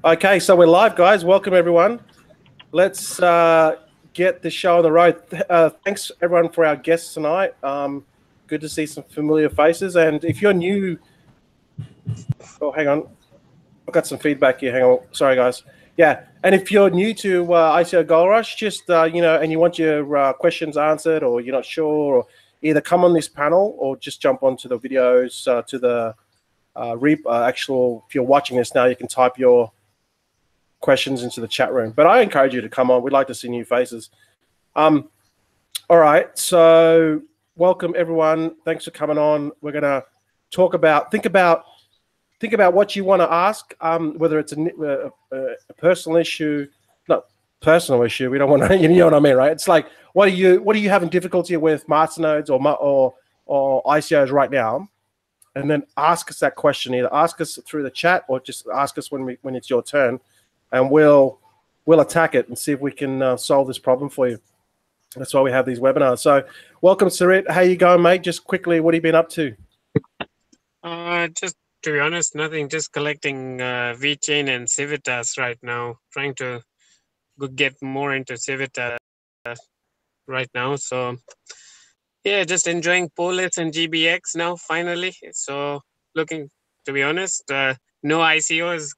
Okay, so we're live, guys. Welcome, everyone. Let's get the show on the road. Thanks, everyone, for our guests tonight. Good to see some familiar faces. And if you're new... Oh, hang on. I've got some feedback here. Hang on. Sorry, guys. Yeah, and if you're new to ICOgoldrush, just, and you want your questions answered or you're not sure, or either come on this panel or just jump onto the videos to the actual... If you're watching this now, you can type your questions into the chat room, but I encourage you to come on. We'd like to see new faces. All right, so welcome everyone. Thanks for coming on. We're gonna talk about think about what you want to ask, whether it's a personal issue, not personal issue. We don't want to, you know what I mean, right? It's like, what are you having difficulty with masternodes or ICOs right now? And then ask us that question. Either ask us through the chat or just ask us when it's your turn. And we'll attack it and see if we can solve this problem for you. That's why we have these webinars. So welcome, Sarit. How you going, mate? Just quickly, what have you been up to? Just to be honest, nothing. Just collecting VeChain and Civitas right now. Trying to get more into Civitas right now. So yeah, just enjoying Polis and GBX now finally. So looking, to be honest, no ICOs.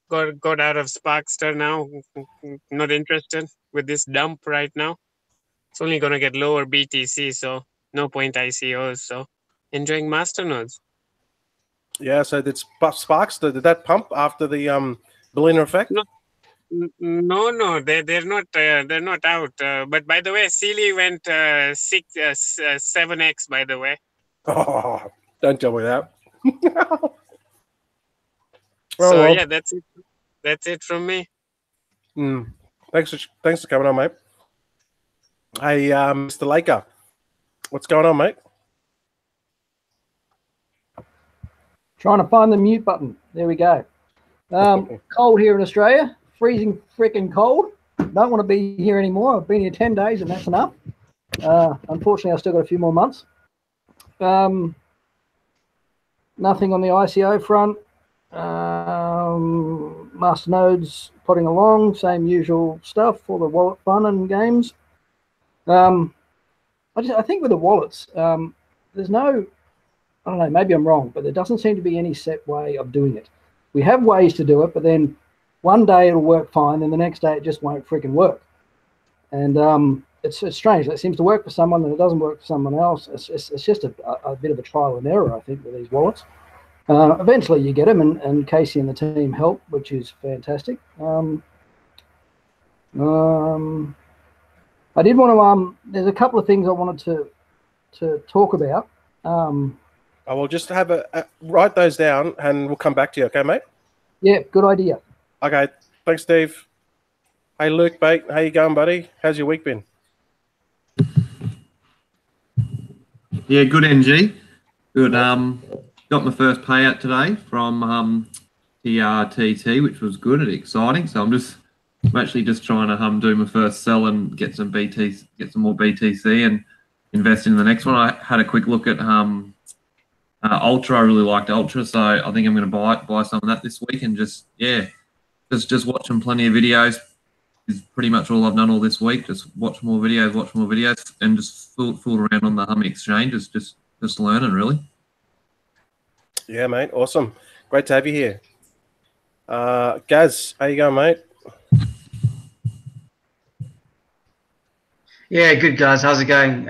Got out of Sparkster now. Not interested with this dump right now. It's only gonna get lower BTC, so no point ICOs. So enjoying masternodes. Yeah. So did Sparkster, did that pump after the balloon effect? No, they're not out. But by the way, Sealy went 7x. By the way. Oh, don't tell me that. So well, yeah, that's it. That's it from me. Thanks for coming on, mate. Hey, Mr. Laker, what's going on, mate? Trying to find the mute button. There we go. Cold here in Australia. Freezing freaking cold. Don't want to be here anymore. I've been here 10 days and that's enough. Unfortunately, I've still got a few more months. Nothing on the ICO front. Masternodes plodding along, same usual stuff for the wallet fun and games. I think with the wallets, there's no, I don't know, maybe I'm wrong, but there doesn't seem to be any set way of doing it. We have ways to do it, but then one day it'll work fine, and the next day it just won't freaking work. And it's strange. It seems to work for someone, and it doesn't work for someone else. It's just a bit of a trial and error, I think, with these wallets. Eventually you get them, and Casey and the team help, which is fantastic. I did want to, there's a couple of things I wanted to talk about. I will just have write those down, and we'll come back to you, okay, mate? Yeah, good idea. Okay, thanks, Steve. Hey, Luke, mate, how you going, buddy? How's your week been? Yeah, good, NG. Good. Got my first payout today from TRTT, which was good and exciting. So I'm actually just trying to do my first sell and get some more BTC and invest in the next one. I had a quick look at Ultra. I really liked Ultra, so I think I'm going to buy some of that this week and just watching plenty of videos is pretty much all I've done all this week. Just watch more videos, and just fool around on the Hummy exchange. Just learning, really. Yeah, mate. Awesome. Great to have you here. Gaz, how you going, mate? Yeah, good, guys. How's it going?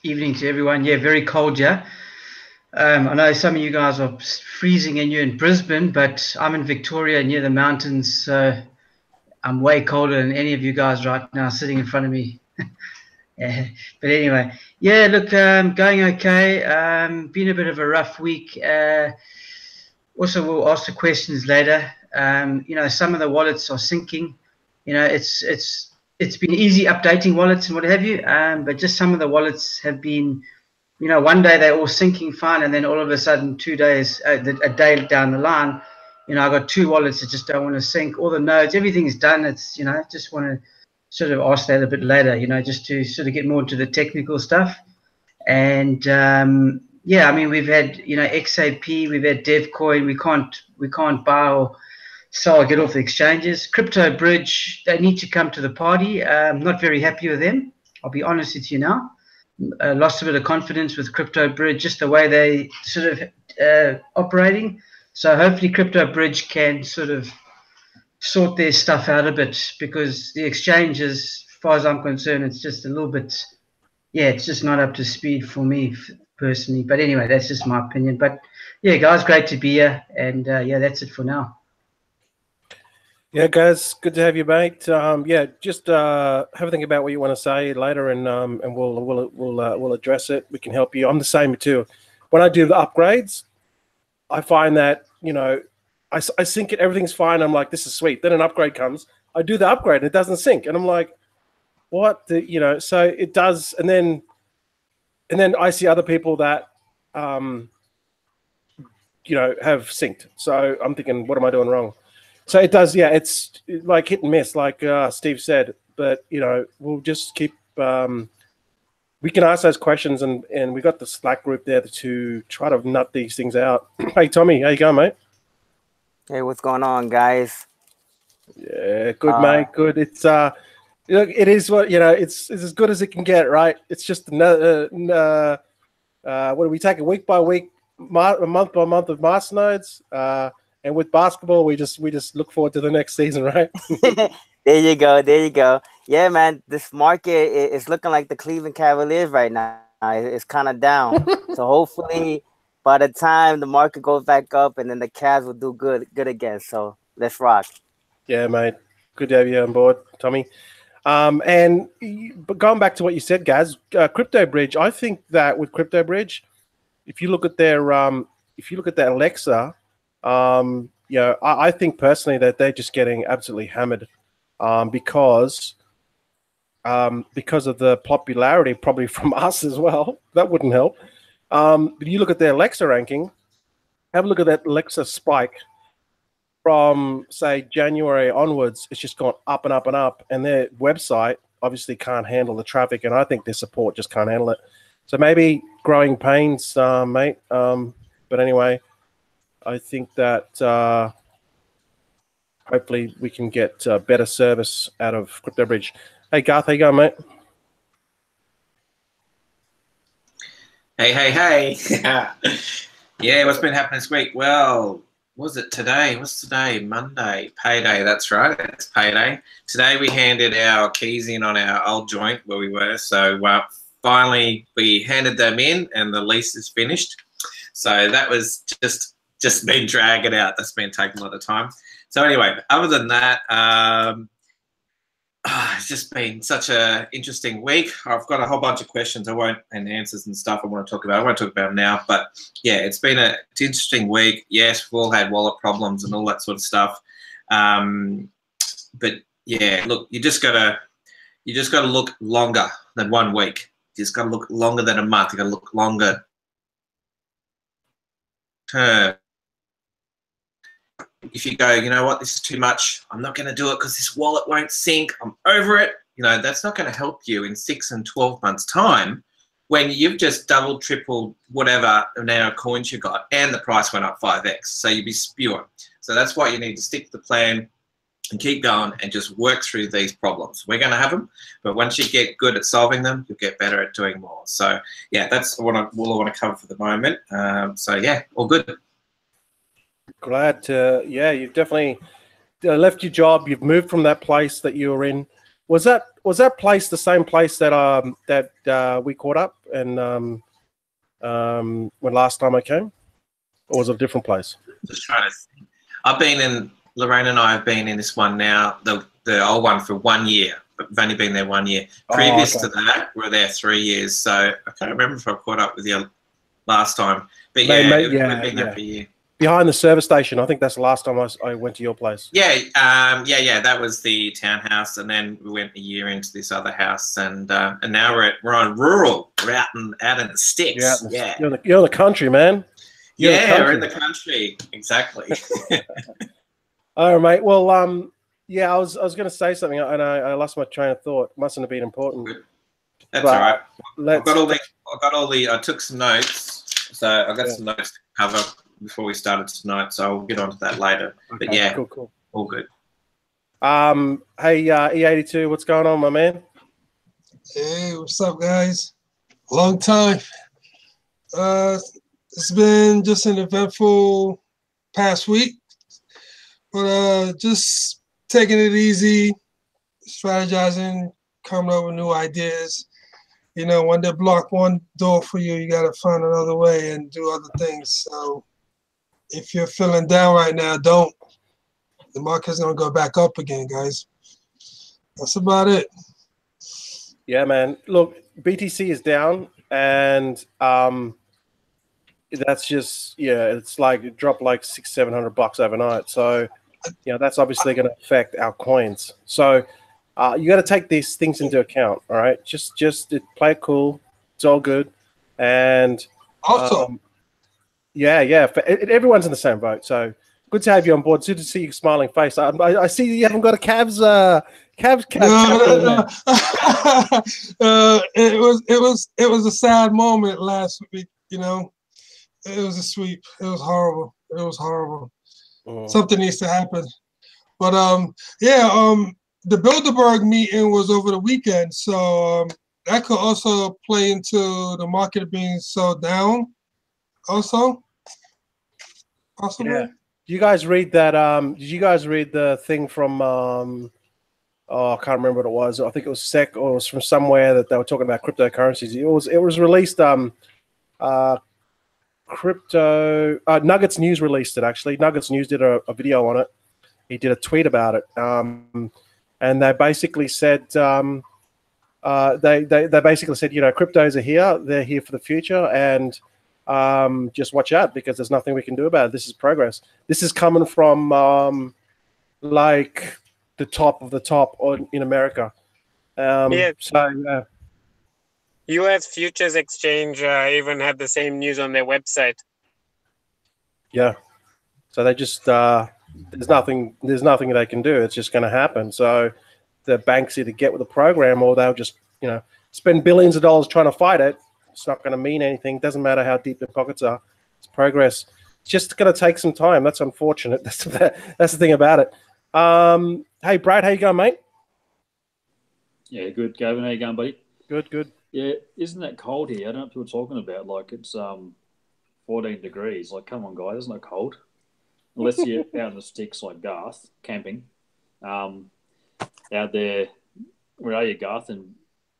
Evening to everyone. Yeah, very cold, yeah. I know some of you guys are freezing and you're in Brisbane, but I'm in Victoria near the mountains, so I'm way colder than any of you guys right now sitting in front of me. Yeah. But anyway, yeah, look, going okay. Been a bit of a rough week. Also, we'll ask the questions later. Some of the wallets are sinking. It's been easy updating wallets and what have you, but just some of the wallets have been, one day they're all syncing fine, and then all of a sudden 2 days, a day down the line, I got two wallets that just don't want to sync. All the nodes, everything's done. It's, just want to sort of ask that a bit later, just to sort of get more into the technical stuff. And yeah, I mean, we've had, XAP, we've had DevCoin. We can't buy or so I'll get off the exchanges. Crypto Bridge, they need to come to the party. I'm not very happy with them. I'll be honest with you now. Lost a bit of confidence with Crypto Bridge, just the way they sort of operating. So hopefully Crypto Bridge can sort of sort their stuff out a bit, because the exchanges, as far as I'm concerned, it's just a little bit, yeah, it's just not up to speed for me personally. But anyway, that's just my opinion. But yeah, guys, great to be here. And yeah, that's it for now. Yeah, guys, good to have you, mate. Yeah, just have a think about what you want to say later, and we'll address it. We can help you. I'm the same too. When I do the upgrades, I find that, you know, I sync it, everything's fine. I'm like, this is sweet. Then an upgrade comes. I do the upgrade and it doesn't sync, and I'm like, what? You know, so it does, and then I see other people that you know, have synced. So I'm thinking, what am I doing wrong? So it does, yeah. It's like hit and miss, like Steve said. But you know, we'll just keep. We can ask those questions, and we got the Slack group there to try to nut these things out. Hey, Tommy, how you going, mate? Hey, what's going on, guys? Yeah, good, mate. Good. It's look, it is what, you know. It's as good as it can get, right? It's just another. What do we take it week by week, month by month of masternodes? And with basketball, we just look forward to the next season, right? There you go. There you go. Yeah, man, this market is looking like the Cleveland Cavaliers right now. It's kind of down. So hopefully by the time the market goes back up, and then the Cavs will do good again. So let's rock. Yeah, mate. Good to have you on board, Tommy. But going back to what you said, Gaz, Crypto Bridge, I think that with Crypto Bridge, if you look at their Alexa, you know, I think personally that they're just getting absolutely hammered because of the popularity, probably from us as well. That wouldn't help. But you look at their Alexa ranking, have a look at that Alexa spike from, say, January onwards. It's just gone up and up and up, and their website obviously can't handle the traffic, and I think their support just can't handle it. So maybe growing pains, mate. But anyway, I think that hopefully we can get better service out of Crypto Bridge. Hey, Garth, how you going, mate? Hey. Yeah, what's been happening this week? Well, was it today? What's today? Monday. Payday, that's right. It's payday. Today we handed our keys in on our old joint where we were. So finally we handed them in and the lease is finished. So that was just been dragging out. That's been taking a lot of time. So anyway, other than that, it's just been such an interesting week. I've got a whole bunch of questions and answers and stuff I want to talk about. I won't talk about them now, but yeah, it's an interesting week. Yes, we've all had wallet problems and all that sort of stuff. But yeah, look, you just gotta look longer than 1 week. You just gotta look longer than a month. You gotta look longer term. If you go, you know what, this is too much, I'm not going to do it because this wallet won't sync, I'm over it, you know, that's not going to help you in 6 and 12 months time when you've just doubled, tripled, whatever now coins you got, and the price went up 5x. So you'd be spewing. So that's why you need to stick to the plan and keep going and just work through these problems. We're going to have them, but once you get good at solving them, you'll get better at doing more. So yeah, that's all I want to cover for the moment. So yeah, all good. Glad to, yeah, you've definitely left your job. You've moved from that place that you were in. Was that place the same place that we caught up and when last time I came, or was it a different place? Just trying to think. Lorraine and I have been in this one now, the old one, for 1 year. But we've only been there 1 year. Previous to that, we were there 3 years. So I can't remember if I caught up with you last time. But yeah, we've been there for a year. Behind the service station, I think that's the last time I went to your place. Yeah, that was the townhouse, and then we went a year into this other house, and now we're on rural. We're out in the sticks. Yeah, you're in the country, man. We're in the country. Exactly. All right, mate. Well, yeah, I was going to say something, and I lost my train of thought. Mustn't have been important. That's all right. I took some notes, so I got some notes to cover before we started tonight, so I'll get onto that later. Okay, but yeah, cool. all good. Hey, E82, what's going on, my man? Hey, what's up, guys? Long time. It's been just an eventful past week, but just taking it easy, strategizing, coming up with new ideas. You know, when they block one door for you, you got to find another way and do other things. So if you're feeling down right now, don't. The market's going to go back up again, guys. That's about it. Yeah, man. Look, BTC is down, and that's just it's like it dropped like $600-700 overnight. So that's obviously going to affect our coins. So you got to take these things into account. All right, just play it cool. It's all good, and Also, everyone's in the same boat. So good to have you on board. Good to see your smiling face. I see you haven't got a Cavs. No. It was a sad moment last week. You know, it was a sweep. It was horrible. It was horrible. Something needs to happen. But the Bilderberg meeting was over the weekend, so that could also play into the market being so down. Also, possibly. Yeah. Did you guys read that? Did you guys read the thing from? I can't remember what it was. I think it was SEC or it was from somewhere that they were talking about cryptocurrencies. It was released. Nuggets News released it actually. Nuggets News did a video on it. He did a tweet about it, and they basically said they basically said cryptos are here. They're here for the future, and just watch out because there's nothing we can do about it. This is progress. This is coming from like the top of the top in America. So U.S. Futures Exchange even had the same news on their website. Yeah. So they just there's nothing they can do. It's just going to happen. So the banks either get with the program or they'll just spend billions of dollars trying to fight it. It's not going to mean anything. Doesn't matter how deep their pockets are. It's progress. It's just going to take some time. That's unfortunate. That's the thing about it. Hey, Brad, how you going, mate? Yeah, good. Gavin, how you going, buddy? Good. Yeah, isn't that cold here? I don't know what you're talking about. Like, it's 14 degrees. Like, come on, guys, it's not cold. Unless you're out in the sticks like Garth, camping. Out there, where are you, Garth? And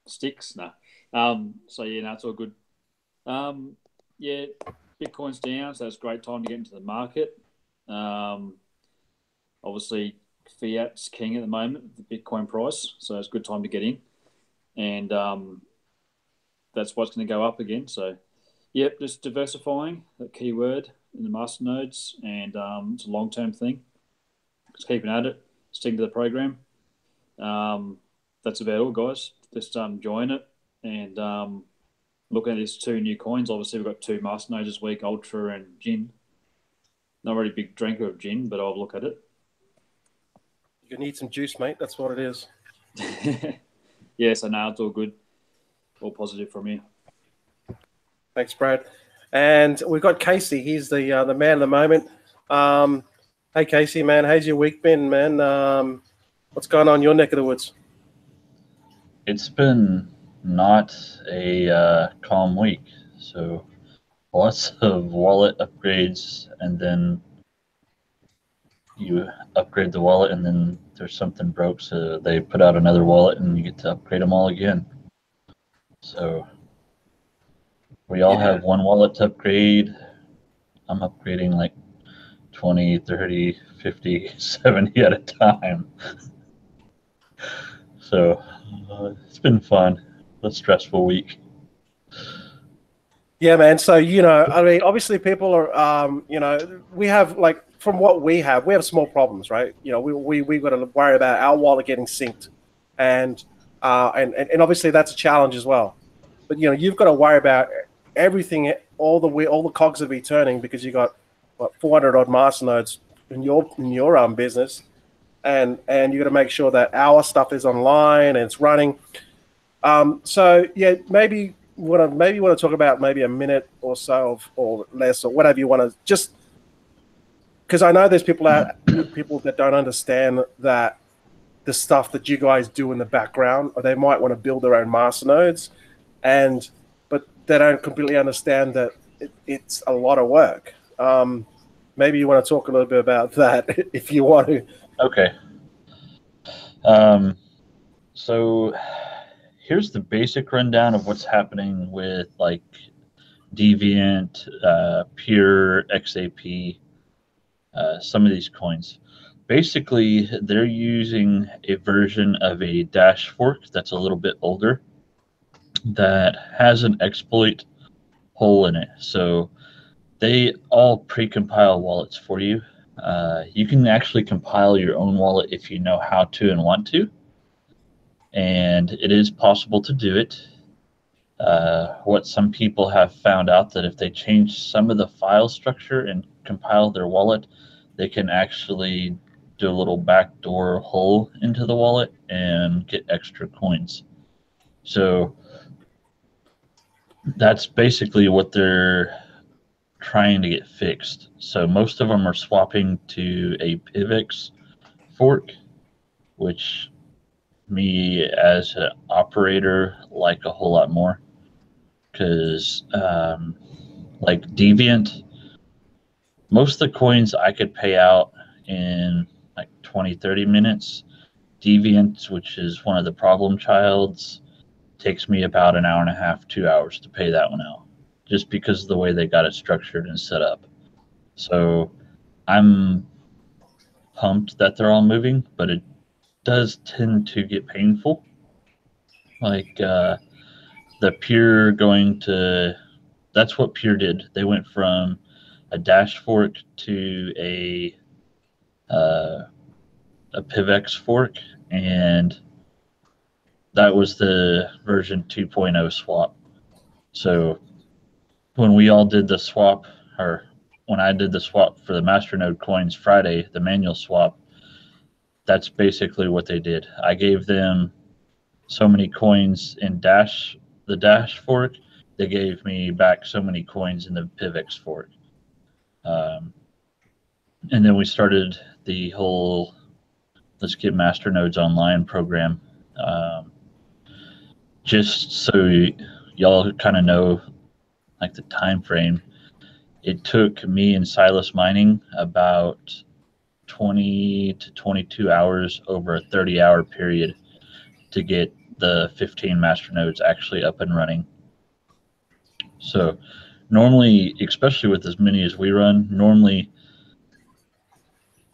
sticks? No. So, it's all good. Bitcoin's down, so it's a great time to get into the market. Obviously, fiat's king at the moment, the Bitcoin price, so it's a good time to get in. And that's what's going to go up again. So, just diversifying, that key word in the masternodes, and it's a long-term thing. Just keeping at it, sticking to the program. That's about all, guys. Just join it and looking at these two new coins. Obviously, we've got two masternodes this week, Ultra and Gin. Not really a big drinker of gin, but I'll look at it. You need some juice, mate. That's what it is. So now it's all good. All positive from you. Thanks, Brad. And we've got Casey. He's the man at the moment. Hey, Casey, man. How's your week been, man? What's going on in your neck of the woods? It's been not a calm week. So lots of wallet upgrades, and then you upgrade the wallet, and then there's something broke, so they put out another wallet, and you get to upgrade them all again. So we all have one wallet to upgrade. I'm upgrading like 20, 30, 50, 70 at a time. So it's been fun. A stressful week. Yeah, man. So, I mean, obviously people are, we have like, from what we have small problems, right? We've got to worry about our wallet getting synced, and obviously that's a challenge as well. But you've got to worry about everything, all the cogs of be turning because you got 400 odd masternodes in your business, and you got to make sure that our stuff is online and it's running. So yeah, maybe you want to talk about maybe a minute or so or less or whatever you want to just because I know there's people that don't understand that the stuff that you guys do in the background, or they might want to build their own masternodes, but they don't completely understand that it's a lot of work. Maybe you want to talk a little bit about that if you want to. Okay. So here's the basic rundown of what's happening with like Deviant, Pure, XAP, some of these coins. Basically, they're using a version of a dash fork that's a little bit older that has an exploit hole in it. So they all pre-compile wallets for you. You can actually compile your own wallet if you know how to and want to. And it is possible to do it. What some people have found out that if they change some of the file structure and compile their wallet, they can actually do a little backdoor hole into the wallet and get extra coins. So that's basically what they're trying to get fixed. So most of them are swapping to a PivX fork, which me as an operator like a whole lot more, because like Deviant, most of the coins I could pay out in like 20-30 minutes. Deviant, which is one of the problem childs, takes me about an hour and a half, 2 hours to pay that one out, just because of the way they got it structured and set up. So I'm pumped that they're all moving, but it does tend to get painful. Like the Pure going to, that's what Pure did. They went from a dash fork to a PivX fork, and that was the version 2.0 swap. So when we all did the swap, or when I did the swap for the masternode coins Friday, the manual swap, that's basically what they did. I gave them so many coins in the dash fork. They gave me back so many coins in the PivX fork. And then we started the whole let's get masternodes online program. Just so y'all kind of know like the time frame, it took me and Silas Mining about 20 to 22 hours over a 30-hour period to get the 15 masternodes actually up and running. So normally, especially with as many as we run, normally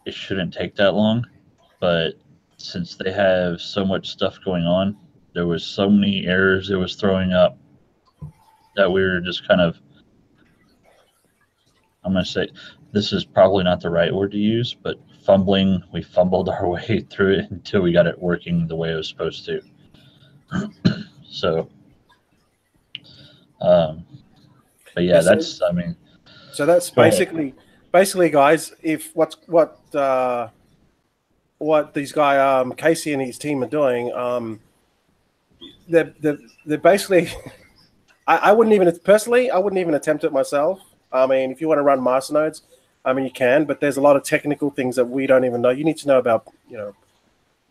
it shouldn't take that long, but since they have so much stuff going on, there was so many errors it was throwing up that we were just kind of, I'm going to say, this is probably not the right word to use, but fumbling. We fumbled our way through it until we got it working the way it was supposed to. So, but yeah, that's, I mean. So that's basically, guys, if what these guys, Casey and his team are doing, they're basically, I wouldn't even attempt it myself. I mean, if you want to run masternodes, I mean, you can, but there's a lot of technical things that we don't even know. You need to know about,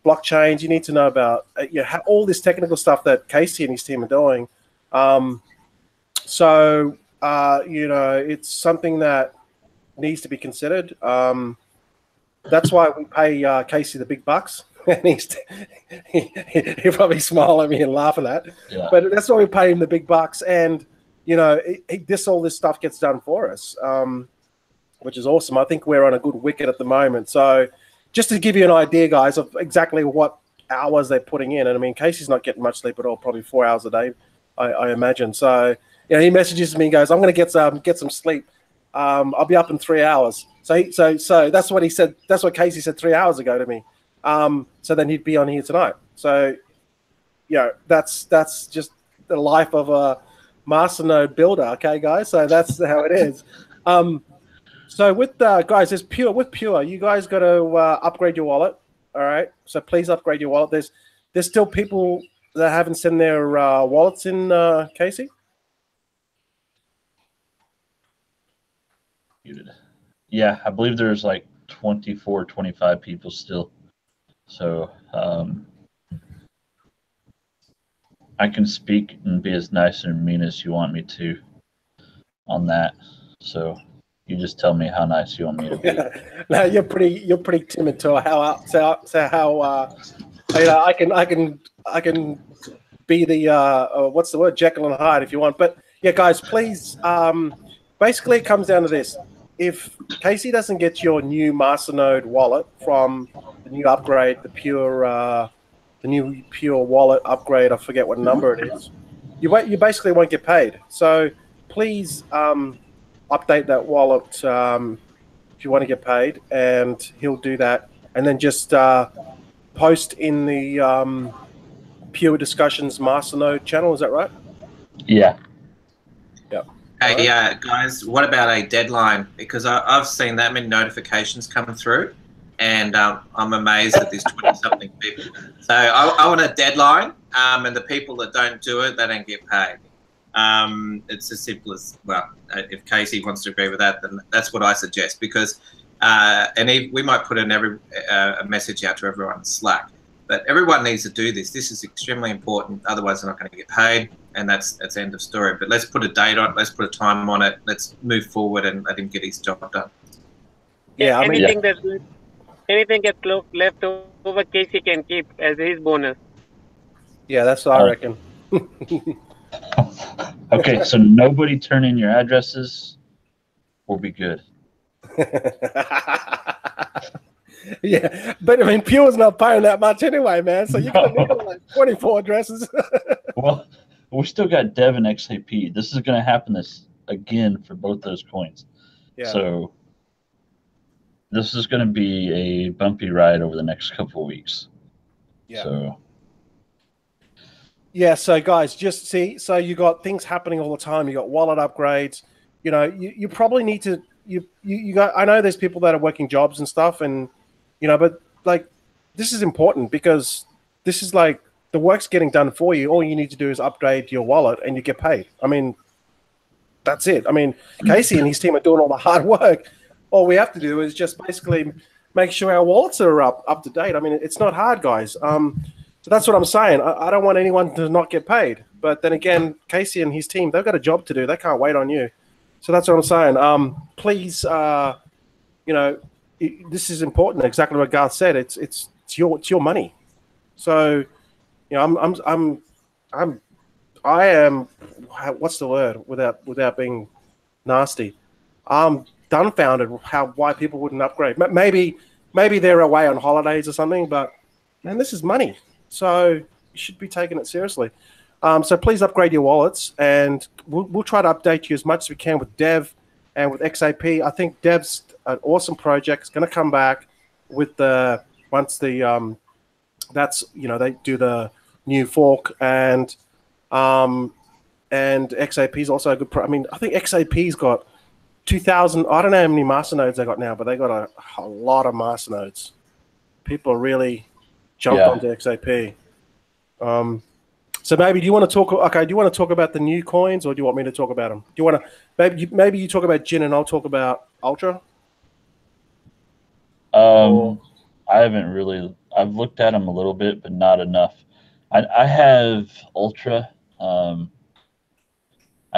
blockchains. You need to know about, all this technical stuff that Casey and his team are doing. It's something that needs to be considered. That's why we pay Casey the big bucks. And he'll probably smile at me and laugh at that. Yeah. But that's why we pay him the big bucks. And, all this stuff gets done for us, which is awesome. I think we're on a good wicket at the moment. So just to give you an idea, guys, of exactly what hours they're putting in. And, I mean, Casey's not getting much sleep at all, probably 4 hours a day, I imagine. So, he messages me and goes, I'm going to get some sleep. I'll be up in 3 hours. So that's what he said. That's what Casey said 3 hours ago to me. So then he'd be on here tonight. So, that's just the life of a masternode builder. Okay, guys. So that's how it is. So with guys, there's Pure. You guys got to upgrade your wallet. All right. So please upgrade your wallet. There's still people that haven't sent their wallets in, Casey. Yeah, I believe there's like 24, 25 people still. So I can speak and be as nice and mean as you want me to on that. So you just tell me how nice you want me to be. No, you're pretty timid to how you know, I can be the what's the word, Jekyll and Hyde if you want. But yeah, guys, please. Basically, it comes down to this: if Casey doesn't get your new Masternode wallet from the new upgrade, the new pure wallet upgrade, I forget what number it is, you basically won't get paid. So please update that wallet if you want to get paid, and he'll do that, and then just post in the Pure Discussions Masternode channel. Is that right? Yeah. Yeah. Hey, guys, what about a deadline? Because I've seen that many notifications come through, and I'm amazed at these 20-something people. So I want a deadline, and the people that don't do it, they don't get paid. It's as simple as, well, if Casey wants to agree with that, then that's what I suggest. Because, we might put in a message out to everyone in Slack, but everyone needs to do this. This is extremely important. Otherwise, they're not going to get paid. And that's the end of story. But let's put a date on it. Let's put a time on it. Let's move forward and let him get his job done. Yeah, I mean, anything that's left over, Casey can keep as his bonus. Yeah, that's what I reckon. Okay, so nobody turn in your addresses. We'll be good. Yeah, but I mean, Pure's not paying that much anyway, man. So you're going to need like 24 addresses. Well, we still got Dev and XAP. This is going to happen again for both those coins. Yeah. So this is going to be a bumpy ride over the next couple of weeks. Yeah. So. Yeah. So guys, just see. So you got things happening all the time. You got wallet upgrades. You know, you probably need to. You got. I know there's people that are working jobs and stuff, and but like this is important because this is like. The work's getting done for you. All you need to do is upgrade your wallet and you get paid. I mean, that's it. I mean, Casey and his team are doing all the hard work. All we have to do is just basically make sure our wallets are up to date. I mean, it's not hard, guys. So that's what I'm saying. I don't want anyone to not get paid. But then again, Casey and his team, they've got a job to do. They can't wait on you. So that's what I'm saying. Please, this is important. Exactly what Garth said. It's your money. So. I am. What's the word? Without being nasty, I'm dumbfounded why people wouldn't upgrade. Maybe they're away on holidays or something. But man, this is money, so you should be taking it seriously. So please upgrade your wallets, and we'll try to update you as much as we can with Dev and with XAP. I think Dev's an awesome project. It's going to come back with they do the new fork, and XAP is also a good I mean, I think XAP's got 2,000. I don't know how many masternodes they got now, but they got a lot of masternodes. People really jumped onto XAP. So maybe do you want to talk? Okay, do you want to talk about the new coins, or do you want me to talk about them? Do you want to maybe you talk about Jin and I'll talk about Ultra? I haven't really. I've looked at them a little bit, but not enough. I have Ultra. I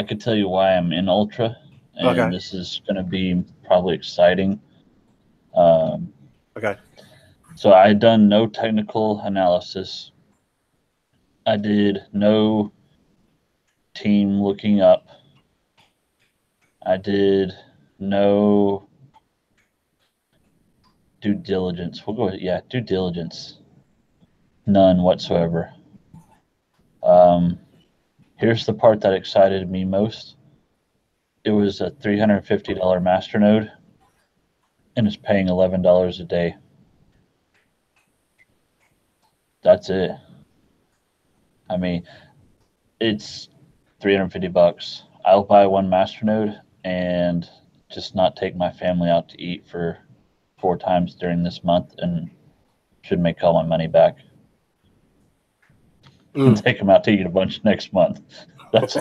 could tell you why I'm in Ultra, and this is going to be probably exciting. Okay. So I had done no technical analysis. I did no team looking up. I did no due diligence. We'll go with, due diligence. None whatsoever. Here's the part that excited me most. It was a $350 masternode, and it's paying $11 a day. That's it. I mean, it's $350. I'll buy one masternode and just not take my family out to eat for 4 times during this month, and should make all my money back. Take them out to eat a bunch next month. That's,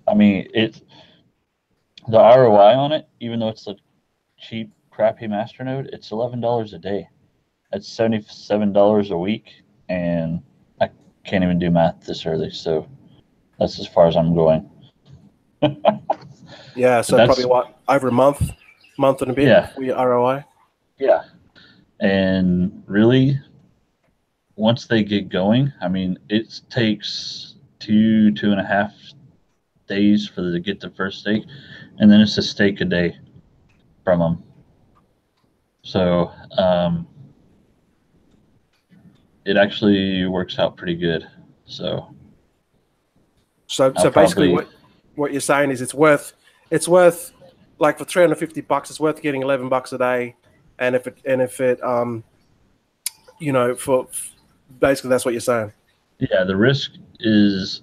I mean, the ROI on it, even though it's like cheap, crappy masternode, it's $11 a day. That's $77 a week, and I can't even do math this early, so that's as far as I'm going. Yeah, so probably what, over a month and a bit, yeah, for your ROI. Yeah, and really, once they get going, I mean, it takes 2.5 days for them to get the first steak, and then it's a steak a day from them. So it actually works out pretty good. So basically, what you're saying is it's worth like for $350, it's worth getting $11 a day, and if it you know, for basically that's what you're saying. Yeah, the risk is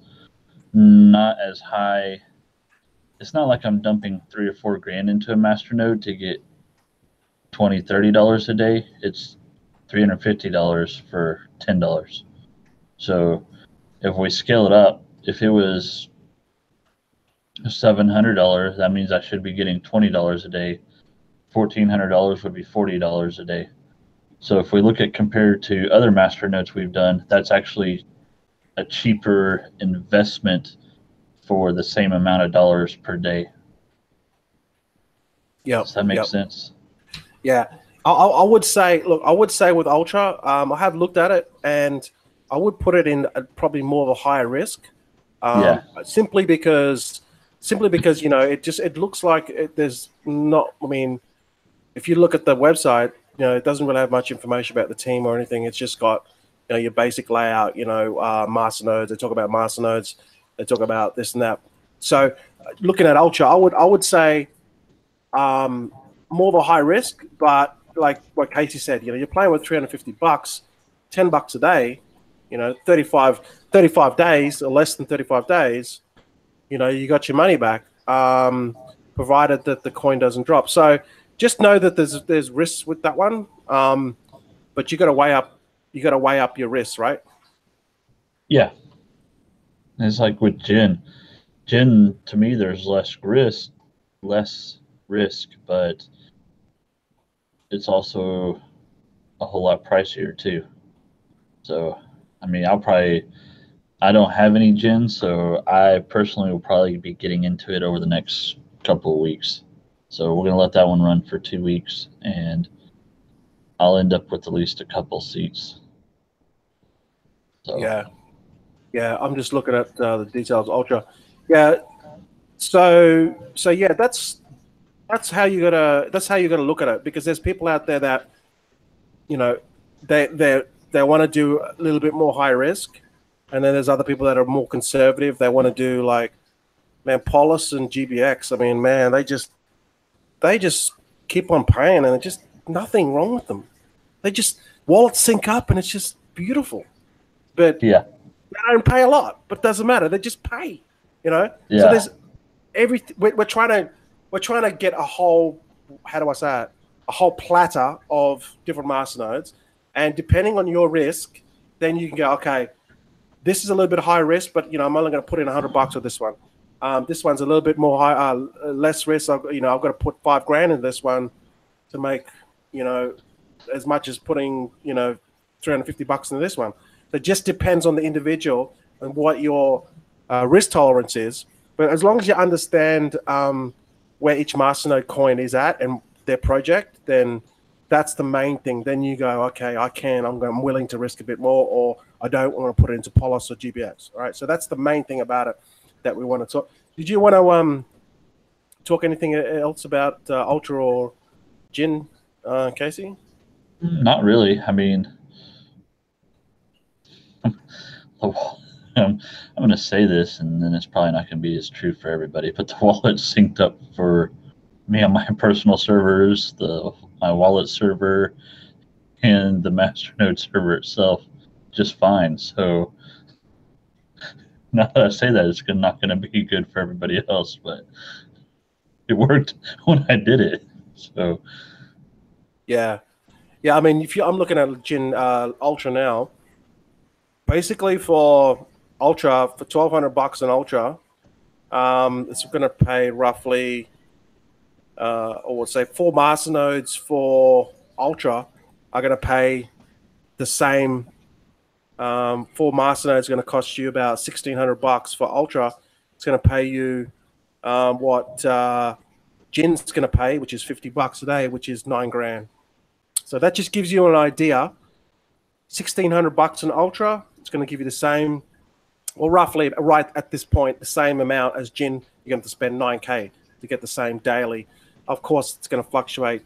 not as high. It's not like I'm dumping $3 or $4 grand into a masternode to get $20-$30 a day. It's $350 for $10. So if we scale it up, if it was $700, that means I should be getting $20 a day. $1,400 would be $40 a day. So if we look at compared to other masternodes we've done, that's actually a cheaper investment for the same amount of dollars per day. Yeah. Does that make sense? Yeah. I would say, look, I would say with Ultra, I have looked at it, and I would put it in probably more of a higher risk. Simply because you know, it looks like there's not. I mean, if you look at the website, you know, it doesn't really have much information about the team or anything. It's just got, you know, your basic layout. You know, masternodes. They talk about masternodes. They talk about this and that. So, looking at Ultra, I would say more of a high risk, but like what Casey said, you know, you're playing with $350, $10 a day, you know, 35 days or less than 35 days, you know, you got your money back, provided that the coin doesn't drop. So just know that there's risks with that one, but you got to weigh up your risks, right? Yeah, it's like with gin. Gin, to me, there's less risk, but it's also a whole lot pricier too. So, I mean, I don't have any gin, so I personally will probably be getting into it over the next couple of weeks. So we're gonna let that one run for 2 weeks, and I'll end up with at least a couple seats. So. Yeah. I'm just looking at the details. Ultra. Yeah. So yeah, that's how you gotta look at it, because there's people out there that, you know, they want to do a little bit more high risk, and then there's other people that are more conservative. They want to do, like, man, Polis and GBX. I mean, man, they just keep on paying, and it's just nothing wrong with them. They just wallets sync up, and it's just beautiful. But yeah, they don't pay a lot, but it doesn't matter. They just pay, you know. Yeah. So there's everything. We're trying to get a whole, how do I say it? A whole platter of different masternodes, and depending on your risk, then you can go, okay, this is a little bit high risk, but, you know, I'm only going to put in $100 with this one. This one's a little bit more high, less risk. I've got to put $5 grand in this one to make, you know, as much as putting, you know, $350 into this one. So it just depends on the individual and what your risk tolerance is. But as long as you understand where each masternode coin is at and their project, then that's the main thing. Then you go, okay, I'm willing to risk a bit more, or I don't want to put it into Polis or GBX. All right. So that's the main thing about it that we want to talk. Did you want to talk anything else about Ultra or Gin, Casey? Not really. I mean, I'm going to say this, and then it's probably not going to be as true for everybody, but the wallet synced up for me on my personal servers, my wallet server, and the masternode server itself just fine. So now that I say that, it's not going to be good for everybody else, but it worked when I did it. So yeah. I mean, I'm looking at Gin Ultra now. Basically, for Ultra, for $1,200 an Ultra, it's going to pay roughly or say 4 masternodes for Ultra are going to pay the same. 4 masternodes is going to cost you about $1,600 for Ultra. It's going to pay you what Gin's going to pay, which is $50 a day, which is $9 grand. So that just gives you an idea. $1,600 in Ultra, it's going to give you the same, or roughly right at this point, the same amount as Gin. You're going to spend $9K to get the same daily. Of course, it's going to fluctuate.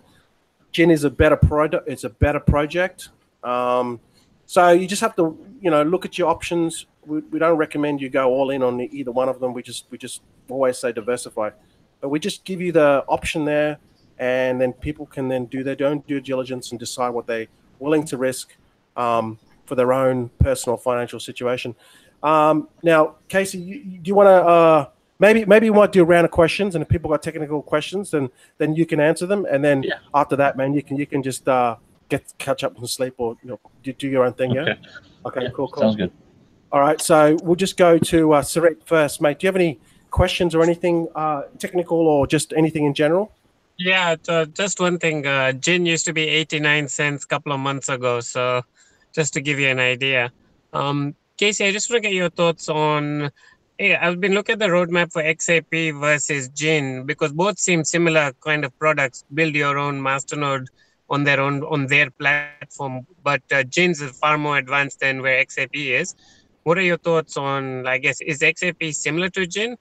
Gin is a better product. It's a better project. So you just have to, look at your options. We don't recommend you go all in on either one of them. We just always say diversify, but we just give you the option there, and then people can then do their own due diligence and decide what they're willing to risk for their own personal financial situation. Now, Casey, do you want to maybe you might do a round of questions, and if people got technical questions, then you can answer them, and then after that, man, you can just catch up and sleep, or do your own thing. Okay. Okay. Cool. Sounds good. All right, so we'll just go to Sarek first, mate. Do you have any questions or anything technical, or just anything in general? Yeah, just one thing. Gin used to be 89 cents a couple of months ago. So just to give you an idea. Casey, I just want to get your thoughts on, I've been looking at the roadmap for XAP versus Gin, because both seem similar kind of products. Build your own masternode on their platform, but Gin's is far more advanced than where XAP is. What are your thoughts on, I guess, is XAP similar to Gin?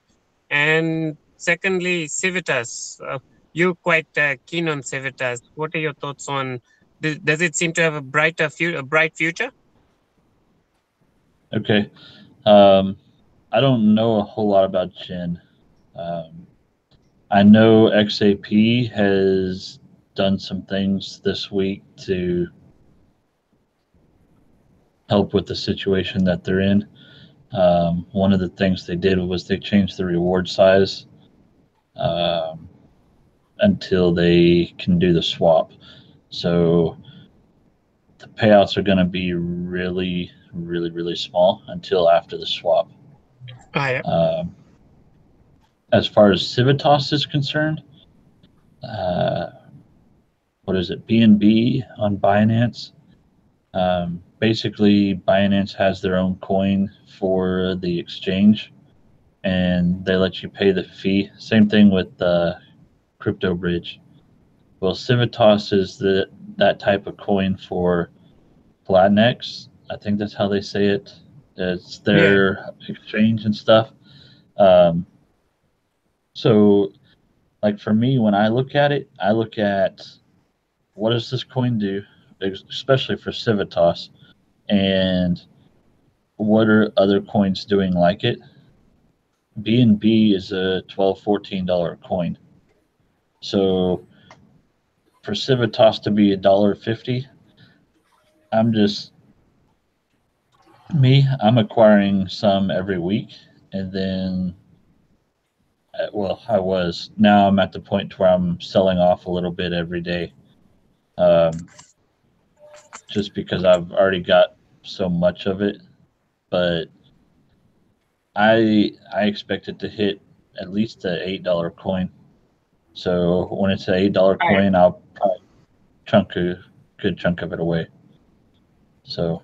And secondly, Civitas. You're quite keen on Civitas. What are your thoughts on? Does it seem to have a bright future? Okay, I don't know a whole lot about Gin. I know XAP has done some things this week to help with the situation that they're in. One of the things they did was they changed the reward size until they can do the swap. So the payouts are going to be really, really, really small until after the swap. Oh, yeah. As far as Civitas is concerned, what is it? BNB on Binance. Basically, Binance has their own coin for the exchange, and they let you pay the fee. Same thing with Crypto Bridge. Well, Civitas is that type of coin for Latinx. I think that's how they say it. It's their exchange and stuff. So, like for me, when I look at it, I look at what does this coin do, especially for Civitas, and what are other coins doing like it. BNB is a $12, $14 coin. So for Civitas to be $1.50, I'm acquiring some every week, and then now I'm at the point where I'm selling off a little bit every day, just because I've already got so much of it. But I expect it to hit at least an $8 coin. So when it's an $8 coin, I'll probably chunk a good chunk of it away. So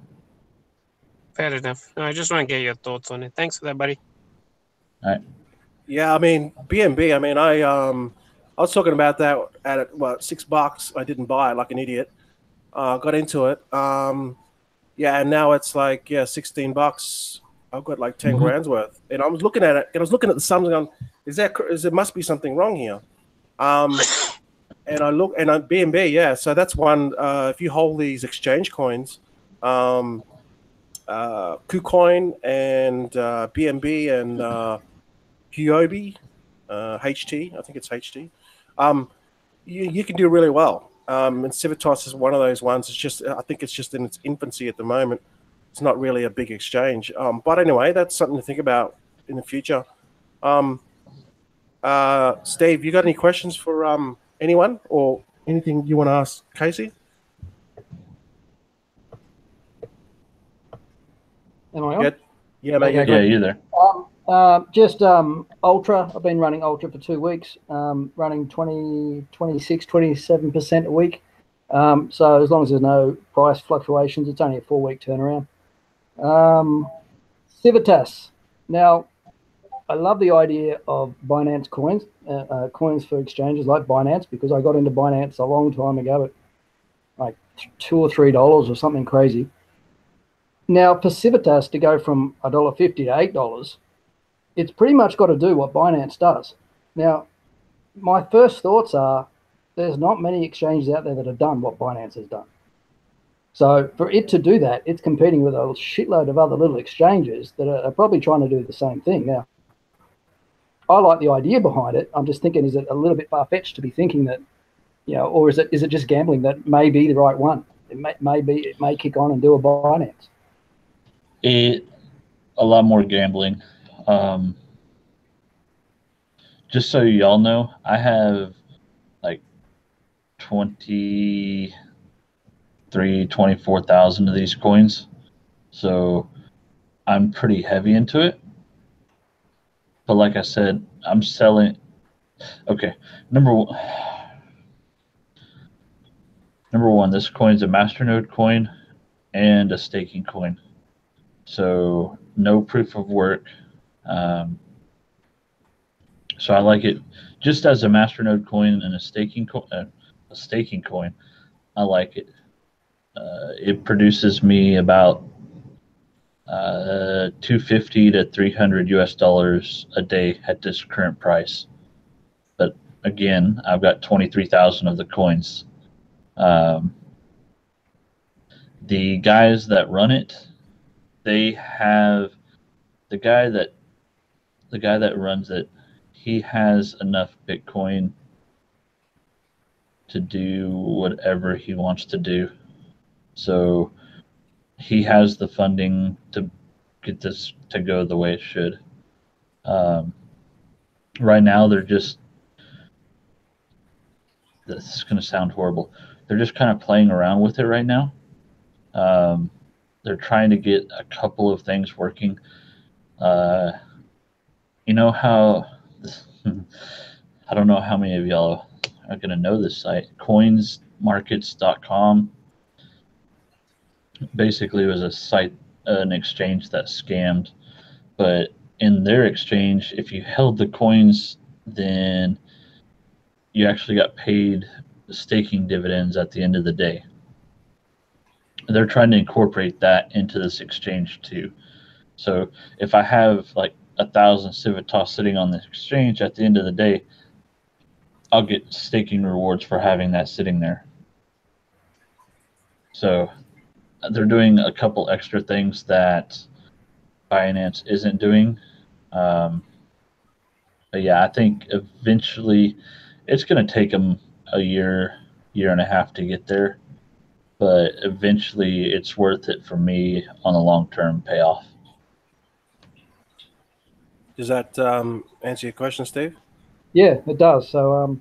fair enough. I just want to get your thoughts on it. Thanks for that, buddy. All right. Yeah, I mean BNB. I mean, I was talking about that at $6. I didn't buy it like an idiot. Got into it. Yeah, and now it's like $16. I've got like 10 grand's worth, and I was looking at it, and I was looking at the sums, and there must be something wrong here. And I look, and BNB, yeah. So that's one. If you hold these exchange coins, KuCoin and BNB and Huobi, HT, I think it's HT. You can do really well. And Civitas is one of those ones. I think it's just in its infancy at the moment. It's not really a big exchange. But anyway, that's something to think about in the future. Steve, you got any questions for anyone or anything you want to ask Casey? Am I on? Yeah, mate. Yeah, you there. Just Ultra. I've been running Ultra for 2 weeks, running 20, 26, 27% a week. So as long as there's no price fluctuations, it's only a 4-week turnaround. Civitas. Now, I love the idea of Binance coins, coins for exchanges like Binance, because I got into Binance a long time ago at like $2 or $3 or something crazy. Now, for Civitas to go from $1.50 to $8, it's pretty much got to do what Binance does. Now, my first thoughts are there's not many exchanges out there that have done what Binance has done. So for it to do that, it's competing with a shitload of other little exchanges that are probably trying to do the same thing. Now, I like the idea behind it. I'm just thinking, is it a little bit far-fetched to be thinking that, you know, or is it just gambling that may be the right one? It may kick on and do a Binance. A lot more gambling. Just so y'all know, I have like 24,000 of these coins, so I'm pretty heavy into it. But like I said, I'm selling. Okay, number one, this coin's a masternode coin and a staking coin, so no proof of work. So I like it just as a masternode coin and a staking coin. I like it. It produces me about $250 to $300 US a day at this current price. But again, I've got 23,000 of the coins. The guys that run it, they have the guy that runs it. He has enough Bitcoin to do whatever he wants to do. So he has the funding to get this to go the way it should. Right now, this is going to sound horrible. They're just kind of playing around with it right now. They're trying to get a couple of things working. You know how, I don't know how many of y'all are going to know this site, coinsmarkets.com. Basically, it was a site, an exchange that scammed. But in their exchange, if you held the coins, then you actually got paid staking dividends at the end of the day. They're trying to incorporate that into this exchange too. So if I have like 1,000 Civitas sitting on the exchange, at the end of the day, I'll get staking rewards for having that sitting there. So they're doing a couple extra things that Binance isn't doing. But yeah, I think eventually it's going to take them a year and a half to get there. But eventually it's worth it for me on a long-term payoff. Does that answer your question, Steve? Yeah, it does. So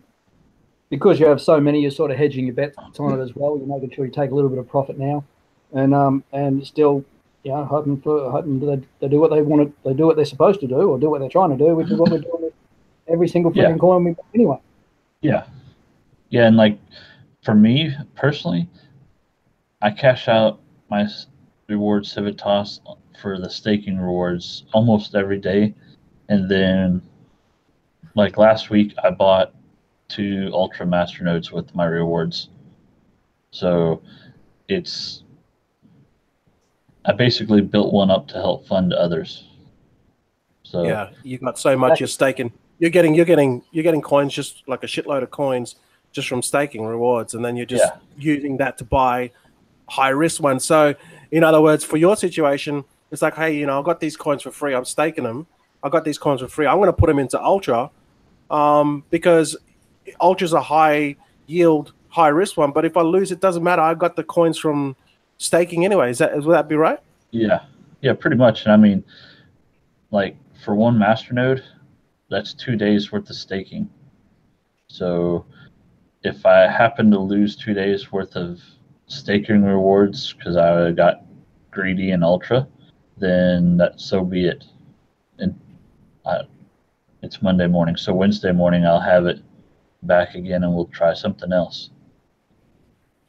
because you have so many, you're sort of hedging your bets on it as well. You're making sure you take a little bit of profit now, and still, you know, hoping they do what they want to, they do what they're supposed to do, or do what they're trying to do, which is what we're doing with every single freaking coin we buy anyway. Yeah, and like for me personally, I cash out my reward Civitas for the staking rewards almost every day. And then, like last week, I bought 2 Ultra Masternodes with my rewards. So I basically built one up to help fund others. So yeah, you've got so much you're staking. You're getting coins, just like a shitload of coins just from staking rewards, and then you're just using that to buy high risk ones. So in other words, for your situation, it's like, hey, you know, I've got these coins for free. I'm staking them. I got these coins for free. I'm going to put them into Ultra because Ultra's a high yield, high risk one. But if I lose, it doesn't matter. I got the coins from staking anyway. Would that be right? Yeah, pretty much. And I mean, like for one masternode, that's 2 days worth of staking. So if I happen to lose 2 days worth of staking rewards because I got greedy in Ultra, then so be it. And it's Monday morning, so Wednesday morning I'll have it back again, and we'll try something else.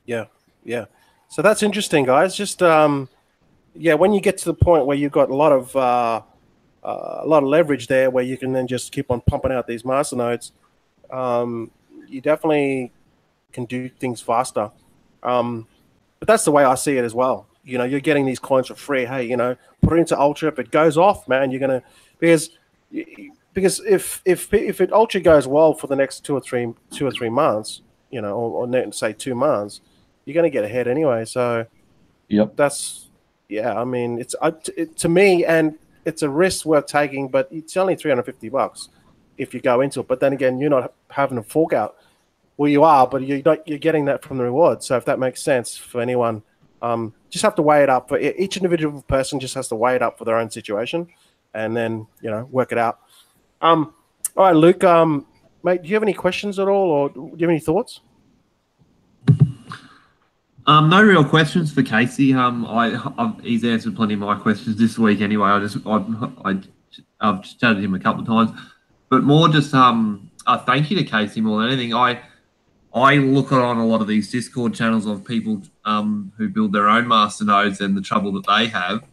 Yeah, yeah. So that's interesting, guys. Just yeah, when you get to the point where you've got a lot of leverage there, where you can then just keep on pumping out these masternodes, you definitely can do things faster. But that's the way I see it as well. You know, you're getting these coins for free. Hey, you know, put it into Ultra. If it goes off, man, you're gonna because if it Ultra goes well for the next two or three months, you know, or say 2 months, you're gonna get ahead anyway. So Yep. that's yeah. I mean, it's to me, and it's a risk worth taking, but it's only $350 if you go into it. But then again, you're not having a fork out. Well, you are, but you're getting that from the reward. So if that makes sense for anyone, just have to weigh it up. For each individual person, just has to weigh it up for their own situation, and then work it out. All right, Luke, mate, do you have any questions at all, or do you have any thoughts? No real questions for Casey. He's answered plenty of my questions this week anyway. I've just chatted to him a couple of times, but more just a thank you to Casey more than anything. I look on a lot of these Discord channels of people who build their own masternodes and the trouble that they have,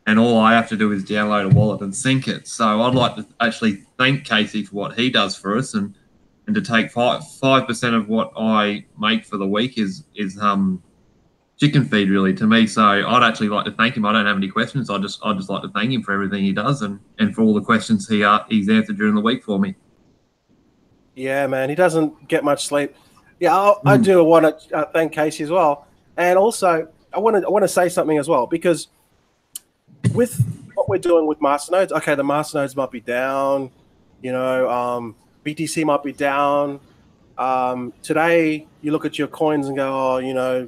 and all I have to do is download a wallet and sync it. So I'd like to actually thank Casey for what he does for us, and to take 5% of what I make for the week is chicken feed really to me. So I'd actually like to thank him. I don't have any questions. I'd just like to thank him for everything he does and for all the questions he's answered during the week for me. Yeah, man, he doesn't get much sleep. Yeah, I do want to thank Casey as well, and also I want to say something as well, because with what we're doing with masternodes, okay, the masternodes might be down, BTC might be down. Today, you look at your coins and go,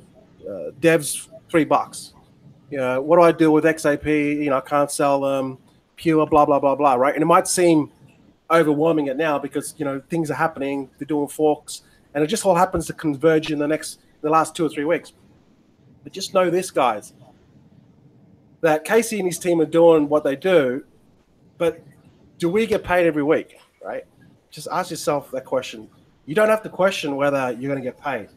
Dev's $3. What do I do with XAP? I can't sell them. Pure, blah blah blah blah, right? And it might seem overwhelming it now because things are happening. They're doing forks, and it just all happens to converge in the last 2 or 3 weeks. But just know this, guys, that Casey and his team are doing what they do, but do we get paid every week, right? Just ask yourself that question. You don't have to question whether you're going to get paid.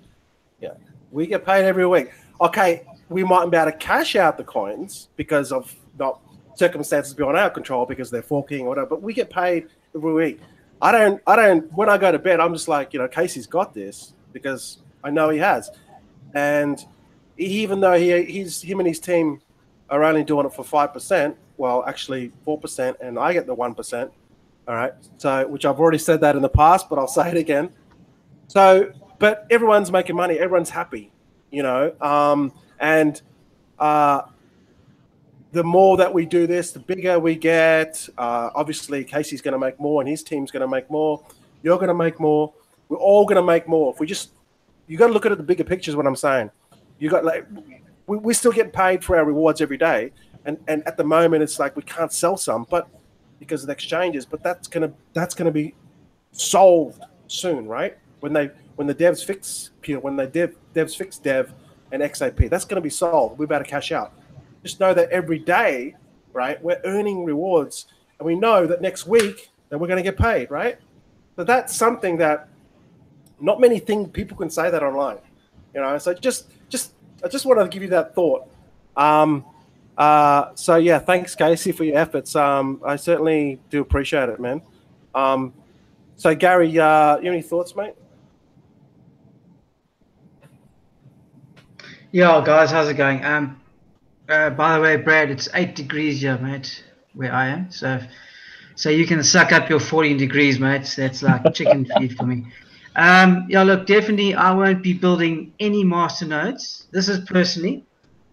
Yeah, we get paid every week. Okay, we mightn't be able to cash out the coins because of not circumstances beyond our control, because they're forking or whatever, but we get paid every week. I don't, when I go to bed, I'm just like, Casey's got this, because I know he has. And even though him and his team are only doing it for 5%, well, actually 4%, and I get the 1%. All right. So, which I've already said that in the past, but I'll say it again. So, but everyone's making money. Everyone's happy, and the more that we do this, the bigger we get. Obviously, Casey's going to make more, and his team's going to make more. You're going to make more. We're all going to make more. If you got to look at the bigger picture. Is what I'm saying. We still get paid for our rewards every day, and at the moment it's like we can't sell some, but because of the exchanges. But that's gonna be solved soon, right? When the devs fix Pure, when the devs fix Dev and XAP, that's gonna be solved. We're about to cash out. Just know that every day, right, we're earning rewards, and we know that next week that we're gonna get paid, right? So that's something that not many people can say that online, So I just wanted to give you that thought. So yeah, thanks, Casey, for your efforts. I certainly do appreciate it, man. So Gary, you have any thoughts, mate? Yeah, guys, how's it going? By the way, Brad, it's 8 degrees here, mate, where I am. So you can suck up your 14 degrees, mate. That's like chicken feed for me. Yeah, look, definitely I won't be building any masternodes. This is personally.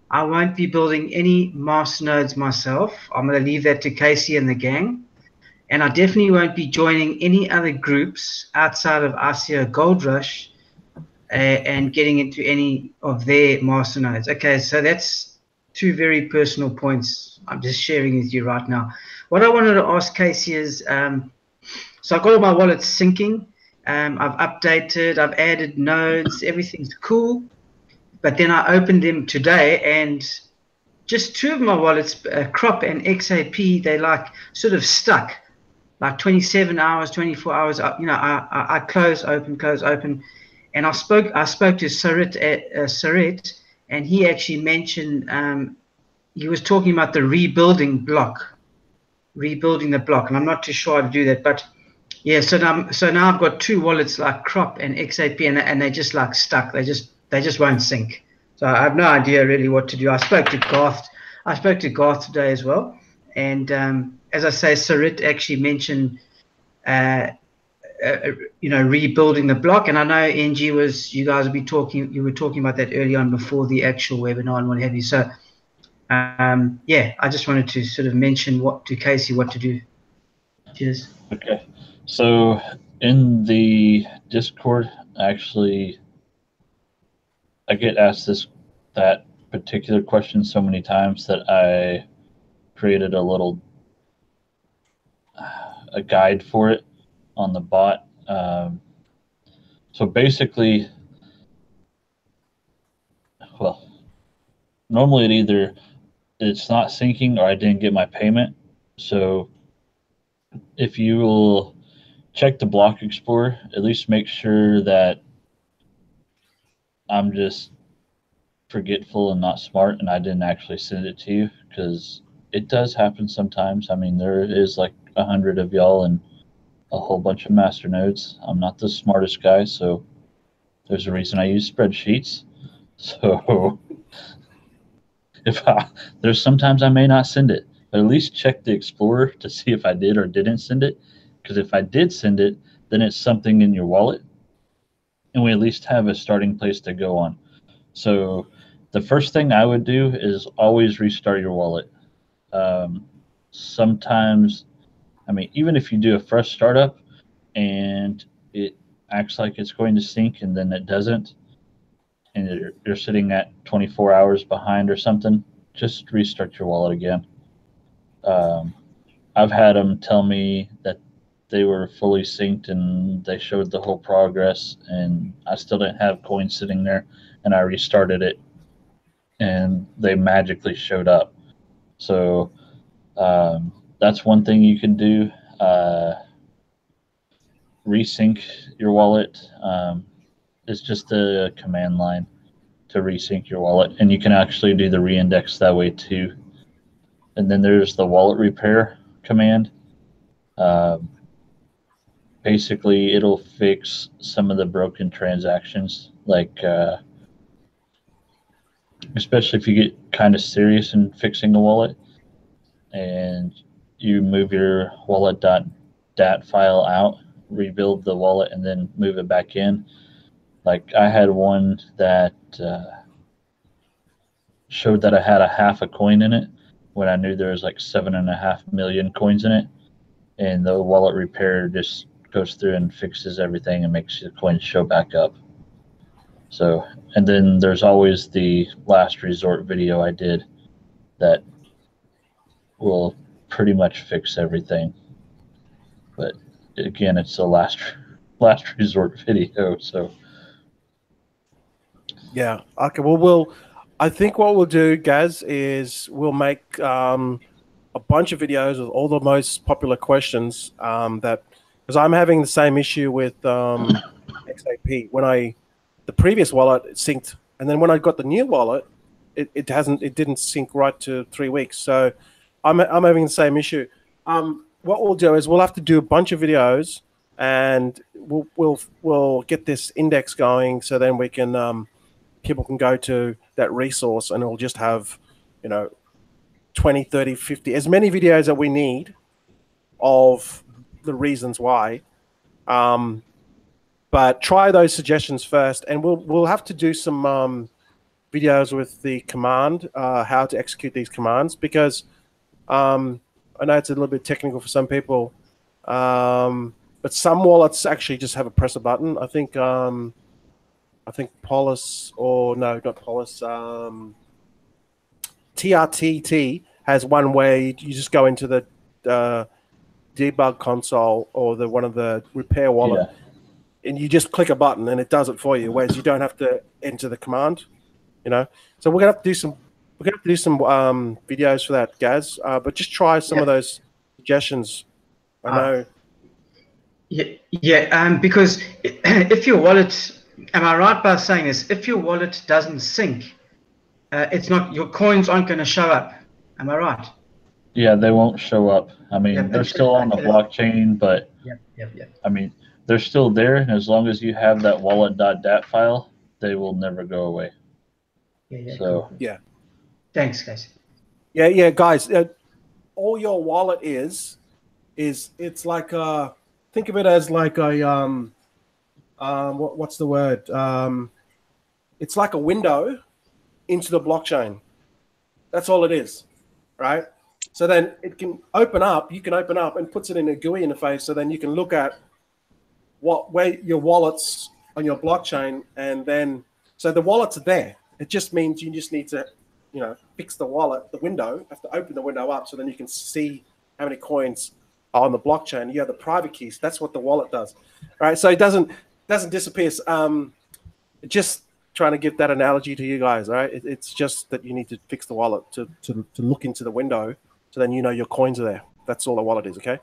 I won't be building any masternodes myself. I'm going to leave that to Casey and the gang. And I definitely won't be joining any other groups outside of ICOgoldrush and getting into any of their masternodes. Okay, so that's 2 very personal points I'm just sharing with you right now. What I wanted to ask Casey is, so I've got all my wallets syncing. I've updated, I've added nodes, everything's cool. But then I opened them today, and just 2 of my wallets, Crop and XAP, they like sort of stuck. like 27 hours, 24 hours. I close, open, and I spoke to Sarit, and he actually mentioned he was talking about the rebuilding the block, and I'm not too sure how to do that, but yeah. So now I've got two wallets like Crop and XAP, and they're just like stuck. They just won't sync. So I have no idea really what to do. I spoke to Garth today as well, and as I say, Sarit actually mentioned rebuilding the block, and I know NG you were talking about that early on before the actual webinar and what have you. So yeah, I just wanted to sort of mention to Casey what to do. Cheers. Okay, so in the Discord, actually, I get asked that particular question so many times that I created a guide for it on the bot. So basically, well, normally it's not syncing or I didn't get my payment. So if you will check the Block Explorer, at least make sure that I'm just forgetful and not smart and I didn't actually send it to you, because it does happen sometimes. I mean, there is like 100 of y'all and a whole bunch of master nodes. I'm not the smartest guy, so there's a reason I use spreadsheets. So there's sometimes I may not send it, but at least check the Explorer to see if I did or didn't send it. Because if I did send it, then it's something in your wallet, and we at least have a starting place to go on. So the first thing I would do is always restart your wallet. Sometimes, I mean, even if you do a fresh startup and it acts like it's going to sync and then it doesn't, and you're sitting at 24 hours behind or something, just restart your wallet again. I've had them tell me that they were fully synced and they showed the whole progress, and I still didn't have coins sitting there, and I restarted it and they magically showed up. So that's one thing you can do. Resync your wallet. It's just a command line to resync your wallet, and you can actually do the reindex that way too. And then there's the wallet repair command. Basically, it'll fix some of the broken transactions, like especially if you get kind of serious in fixing a wallet and you move your wallet.dat file out, rebuild the wallet, and then move it back in. Like I had one that showed that I had a half a coin in it when I knew there was like 7.5 million coins in it, and the wallet repair just goes through and fixes everything and makes the coins show back up. So, and then there's always the last resort video I did that will pretty much fix everything. But again, it's a last resort video, so. Yeah. Okay. Well, I think what we'll do, Gaz, is we'll make a bunch of videos with all the most popular questions because I'm having the same issue with XAP. When the previous wallet it synced, and then when I got the new wallet, it didn't sync right to 3 weeks. So I'm having the same issue. What we'll do is we'll have to do a bunch of videos, and we'll get this index going, so then we can people can go to that resource, and it'll just have 20, 30, 50, as many videos that we need of the reasons why. But try those suggestions first, and we'll have to do some videos with the command, how to execute these commands, because I know it's a little bit technical for some people, but some wallets actually just have a press a button. I think Polis, or no, not Polis, TRTT has one where you just go into the debug console or one of the repair wallet, and you just click a button and it does it for you, whereas you don't have to enter the command. So we're gonna have to do some videos for that, Gaz. But just try some of those suggestions. I know. Yeah. Because if your wallet, am I right by saying this? If your wallet doesn't sync, it's not, your coins aren't going to show up. Am I right? Yeah, they won't show up. I mean, they're still on the blockchain, but Yep. I mean, they're still there. As long as you have that wallet.dat file, they will never go away. Yeah. So Cool. Yeah. Thanks, guys. Yeah, guys. All your wallet is it's like think of it as like a what's the word? It's like a window into the blockchain. That's all it is, right? So then it can open up. You can open up and puts it in a GUI interface. So then you can look at where your wallets on your blockchain, and then so the wallets are there. It just means you just need to, fix the wallet, the window. You have to open the window up so then you can see how many coins are on the blockchain. You have the private keys. That's what the wallet does, right? So it doesn't disappear. Just trying to give that analogy to you guys, all right? It's just that you need to fix the wallet to look into the window, so then your coins are there. That's all the wallet is, okay?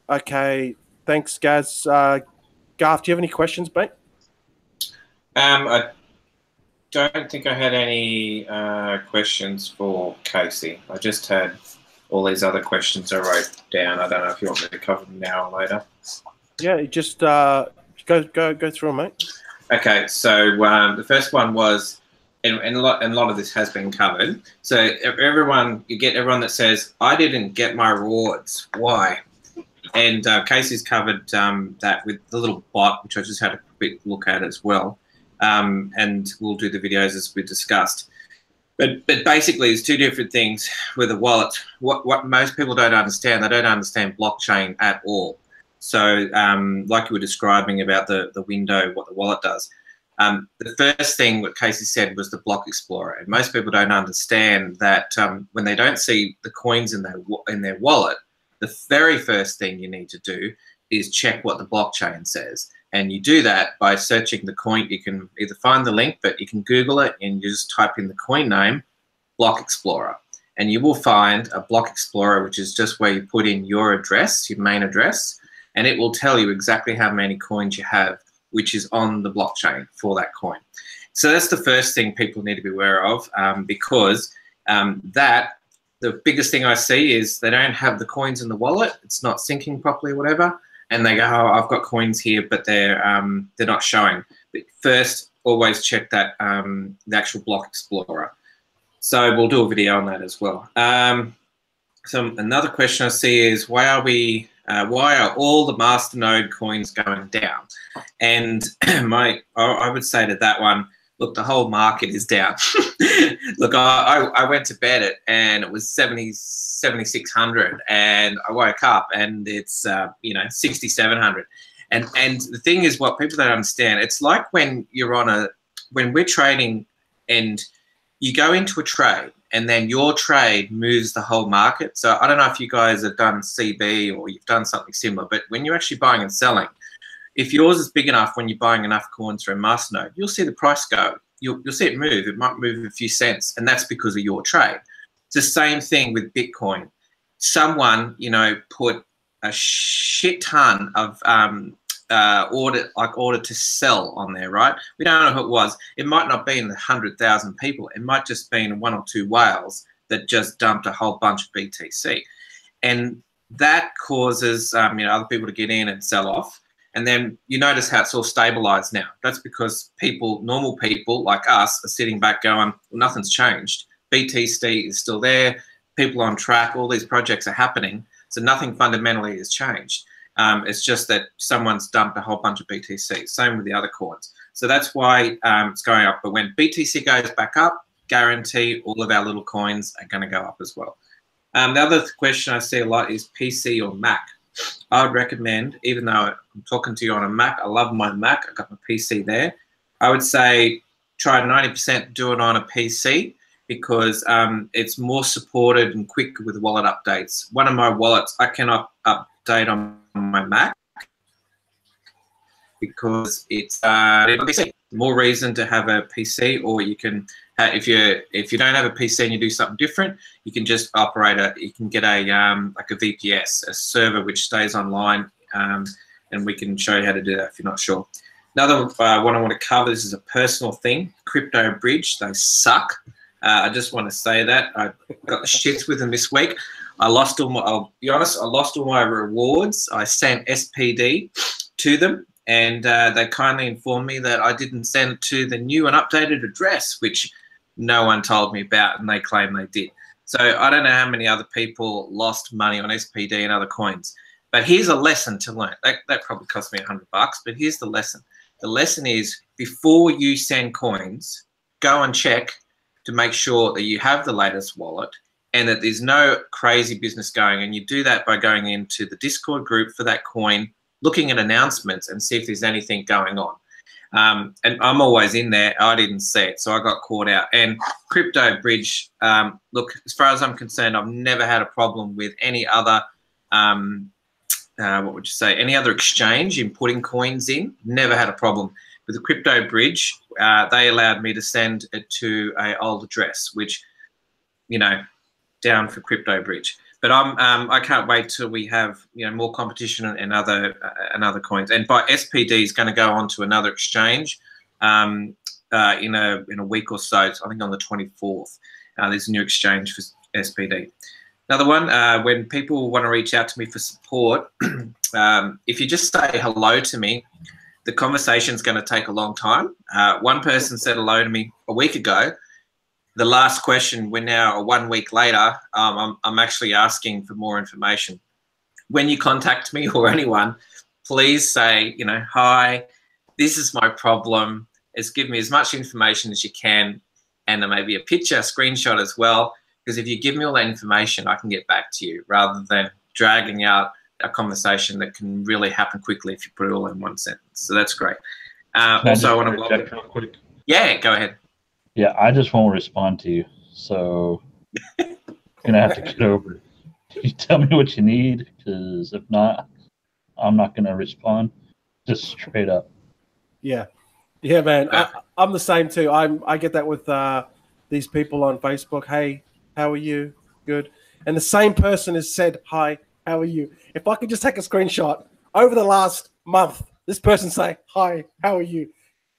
Okay, thanks, Gaz. Garth, do you have any questions, mate? I don't think I had any questions for Casey. I just had all these other questions I wrote down. I don't know if you want me to cover them now or later. Yeah, just go through them, mate. Okay, so the first one was, and a lot of this has been covered. So you get everyone that says, I didn't get my rewards. Why? And Casey's covered that with the little bot, which I just had a quick look at as well. And we'll do the videos as we discussed. But basically, there's two different things with a wallet. What most people don't understand, they don't understand blockchain at all. So like you were describing about the window, what the wallet does. The first thing what Casey said was the block explorer. And most people don't understand that when they don't see the coins in their wallet, the very first thing you need to do is check what the blockchain says. And you do that by searching the coin. You can either find the link, but you can Google it and you just type in the coin name, Block Explorer. And you will find a Block Explorer, which is just where you put in your address, your main address, and it will tell you exactly how many coins you have, which is on the blockchain for that coin. So that's the first thing people need to be aware of, because the biggest thing I see is they don't have the coins in the wallet. It's not syncing properly or whatever. And they go, oh, I've got coins here, but they're not showing. But first, always check that the actual Block Explorer. So we'll do a video on that as well. So another question I see is, why are all the Masternode coins going down? And I would say to that one, look, the whole market is down. Look, I went to bed and it was 7,600, and I woke up and it's 6,700. And the thing is, what people don't understand, it's like when we're trading and you go into a trade and then your trade moves the whole market. So I don't know if you guys have done CB or you've done something similar, but when you're actually buying and selling, if yours is big enough, when you're buying enough coins from Masternode, you'll see the price go. You'll see it move. It might move a few cents, and that's because of your trade. It's the same thing with Bitcoin. Someone, put a shit ton of order to sell on there, right? We don't know who it was. It might not be in 100,000 people. It might just be in one or two whales that just dumped a whole bunch of BTC, and that causes other people to get in and sell off. And then you notice how it's all stabilized now. That's because normal people like us, are sitting back going, well, nothing's changed. BTC is still there. People on track. All these projects are happening. So nothing fundamentally has changed. It's just that someone's dumped a whole bunch of BTC. Same with the other coins. So that's why it's going up. But when BTC goes back up, guarantee all of our little coins are going to go up as well. The other question I see a lot is PC or Mac. I would recommend, even though I'm talking to you on a Mac, I love my Mac, I've got my PC there, I would say try 90% do it on a PC, because it's more supported and quick with wallet updates. One of my wallets I cannot update on my Mac because it's PC. More reason to have a PC, or you can, if you don't have a PC and you do something different, you can just operate you can get a like a VPS, a server which stays online, and we can show you how to do that if you're not sure. Another one I want to cover, this is a personal thing, Crypto Bridge, they suck. I just want to say that. I got the shits with them this week. I lost all my, I'll be honest, I lost all my rewards. I sent SPD to them, and they kindly informed me that I didn't send it to the new and updated address, which no one told me about, and they claim they did. So I don't know how many other people lost money on SPD and other coins. But here's a lesson to learn. That probably cost me $100, but here's the lesson. The lesson is, before you send coins, go and check to make sure that you have the latest wallet and that there's no crazy business going. And you do that by going into the Discord group for that coin, looking at announcements and see if there's anything going on. And I'm always in there. I didn't see it, so I got caught out. And Crypto Bridge, look, as far as I'm concerned, I've never had a problem with any other what would you say, any other exchange in putting coins in. Never had a problem. With the Crypto Bridge, they allowed me to send it to an old address, which, you know, down for Crypto Bridge. But I can't wait till we have, you know, more competition and other coins. And by SPD is going to go on to another exchange in a week or so. I think on the 24th. There's a new exchange for SPD. Another one, when people want to reach out to me for support, if you just say hello to me, the conversation's going to take a long time. One person said hello to me a week ago. The last question, we're now 1 week later, I'm actually asking for more information. When you contact me or anyone, please say, you know, hi, this is my problem. Give me as much information as you can, and there may be a picture, a screenshot as well. Because if you give me all that information, I can get back to you rather than dragging out a conversation that can really happen quickly if you put it all in one sentence. So that's great. Also, I want to welcome. Real quick. Yeah, go ahead. Yeah, I just won't respond to you. So you're going to have to get over it. You tell me what you need, because if not, I'm not going to respond. Just straight up. Yeah. Yeah, man. I'm the same too. I get that with these people on Facebook. Hey, how are you? Good. And the same person has said, hi, how are you? If I could just take a screenshot over the last month, this person say, hi, how are you?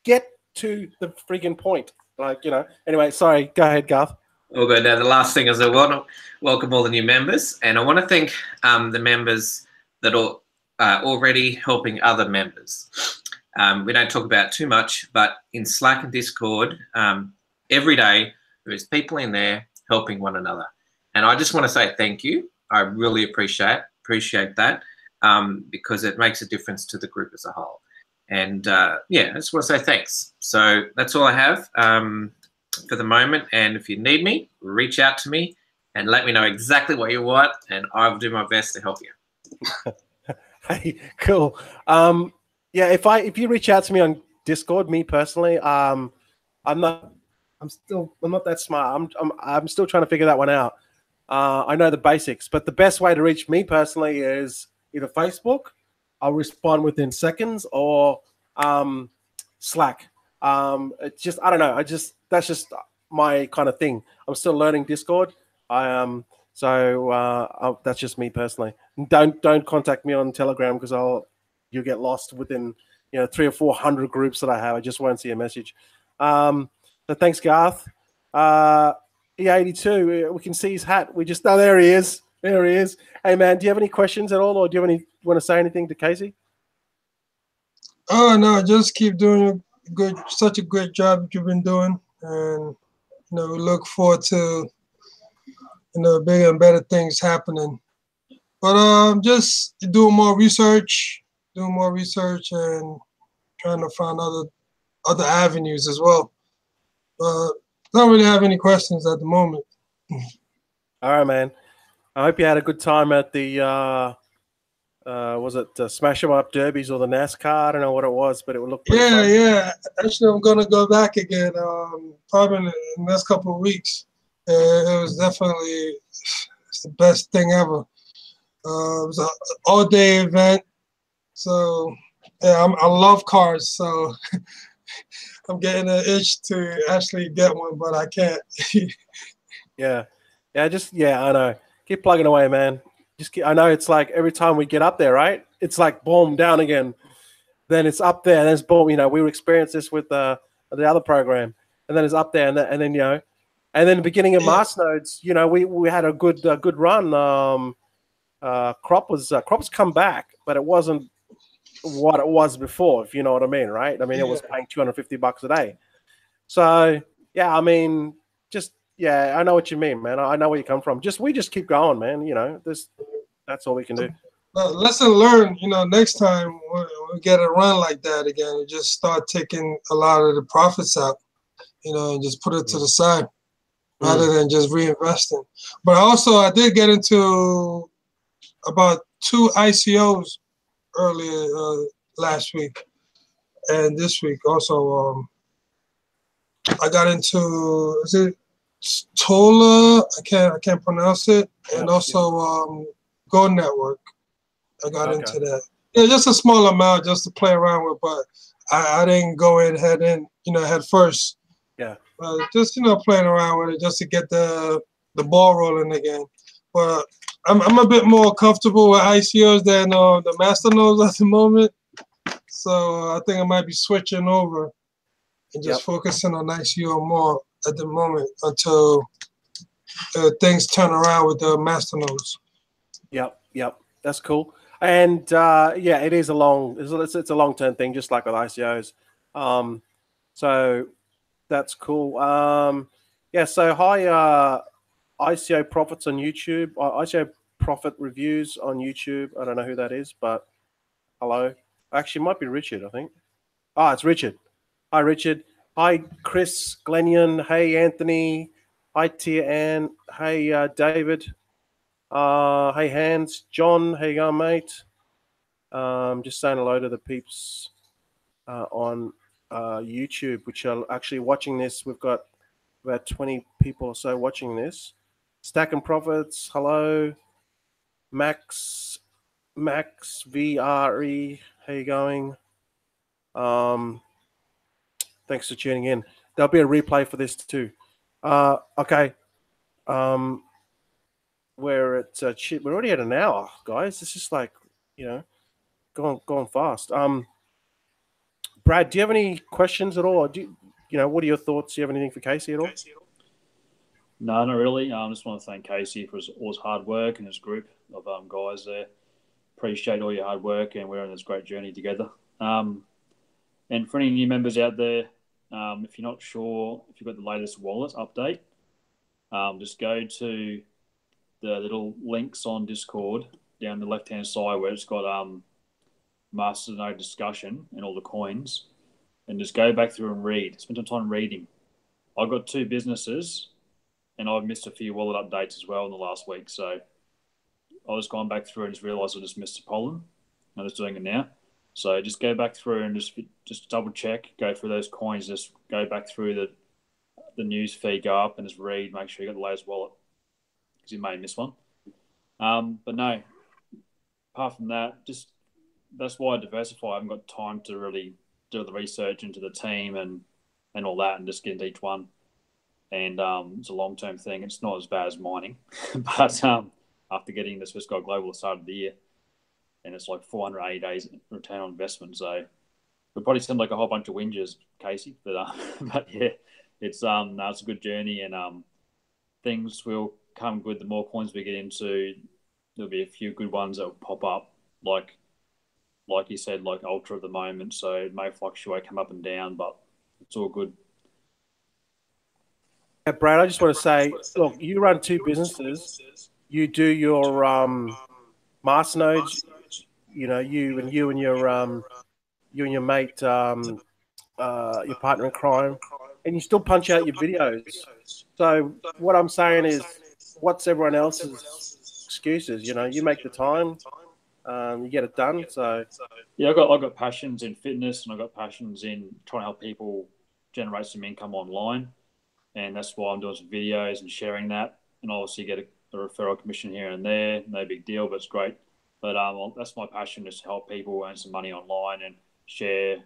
Get to the freaking point. Like, you know, anyway, sorry. Go ahead, Garth. All good. Now, the last thing is I want to welcome all the new members, and I want to thank the members that are already helping other members. We don't talk about it too much, but in Slack and Discord, every day there is people in there helping one another. And I just want to say thank you. I really appreciate that because it makes a difference to the group as a whole. And yeah, I just want to say thanks. So that's all I have for the moment. And if you need me, reach out to me and let me know exactly what you want, and I will do my best to help you. Hey, cool. Yeah, if you reach out to me on Discord, me personally, I'm not that smart. I'm still trying to figure that one out. I know the basics, but the best way to reach me personally is either Facebook. I'll respond within seconds, or Slack. It's just, I don't know. That's just my kind of thing. I'm still learning Discord. So that's just me personally. Don't contact me on Telegram, because you'll get lost within 300 or 400 groups that I have. I just won't see a message. So thanks, Garth. E82, we can see his hat. There he is. There he is. Hey, man, do you have any questions at all, or do you want to say anything to Casey? Oh, no, just keep doing such a great job that you've been doing. And, we look forward to, bigger and better things happening. But just doing more research and trying to find other avenues as well. Don't really have any questions at the moment. All right, man. I hope you had a good time at the was it Smash 'em Up Derbies or the NASCAR? I don't know what it was, but it would look pretty fun. Yeah. Actually, I'm gonna go back again, probably in the next couple of weeks. It was definitely the best thing ever. It was an all-day event, so Yeah, I love cars, so I'm getting an itch to actually get one, but I can't. Yeah, I know. Keep plugging away, man. I know it's like every time we get up there, right? It's like boom, down again. Then it's up there, and then it's boom. You know, we experienced this with the other program, and then it's up there, and then you know, and then the beginning of Masternodes, you know, we had a good run. Crop's come back, but it wasn't what it was before, if you know what I mean, right? I mean, it was paying $250 a day. So yeah, I mean, I know what you mean, man. I know where you come from. We just keep going, man. You know, that's all we can do. Lesson learned. You know, next time we get a run like that again, we just start taking a lot of the profits out. You know, and just put it to the side rather than just reinvesting. But also, I did get into about 2 ICOs earlier last week and this week. Also, I got into, is it Tola? I can't pronounce it. And also Go Network. I got into that. Yeah, just a small amount just to play around with, but I didn't go in head first. Yeah. Just playing around with it just to get the ball rolling again. But I'm a bit more comfortable with ICOs than the masternodes at the moment. So I think I might be switching over and just focusing on ICO more at the moment until things turn around with the masternodes. Yep. That's cool. And it is it's a long-term thing, just like with ICOs. So that's cool. So hi, ICO Profits on YouTube, ICO Profit Reviews on YouTube. I don't know who that is, but hello. Actually, it might be Richard, I think. It's Richard. Hi, Richard. Hi, Chris Glennion. Hey, Anthony. Hi, Tia Ann. Hey, David. Hey, Hans. John. How you going, mate? Just saying hello to the peeps on YouTube, which are actually watching this. We've got about 20 people or so watching this. Stack and Profits, hello. Max VRE, how you going? Thanks for tuning in. There'll be a replay for this too. Okay. We're already at an hour, guys. This is like, going fast. Brad, do you have any questions at all? Or what are your thoughts? Do you have anything for Casey at all? No, not really. I just want to thank Casey for all his hard work and his group of guys there. Appreciate all your hard work, and we're on this great journey together. And for any new members out there, if you're not sure if you've got the latest wallet update, just go to the little links on Discord down the left-hand side where it's got Masternode discussion and all the coins, and just go back through and read. Spend some time reading. I've got 2 businesses, and I've missed a few wallet updates as well in the last week. So I was going back through and just realised I just missed a pollen. I'm just doing it now. So just go back through and just double check, go through those coins, just go back through the news feed, go up and just read, make sure you got the latest wallet because you may miss one. But no, apart from that, that's why I diversify. I haven't got time to really do the research into the team and all that and just get into each one. And it's a long-term thing. It's not as bad as mining. But after getting the Swiss Gold Global at the start of the year, and it's like 480 days return on investment. So we probably sound like a whole bunch of whingers, Casey. But yeah, it's a good journey, and things will come good. The more coins we get into, there'll be a few good ones that will pop up, like you said, like Ultra at the moment. So it may fluctuate, come up and down, but it's all good. Yeah, Brad, I just want to say, look, you run 2 businesses. You do your masternodes. You and your mate, your partner in crime, and you still punch out your videos. So what I'm saying is, what's everyone else's excuses? You make the time, you get it done. So yeah, I've got passions in fitness, and I've got passions in trying to help people generate some income online, and that's why I'm doing some videos and sharing that. And obviously get a referral commission here and there, no big deal, but it's great. But that's my passion, is to help people earn some money online. And share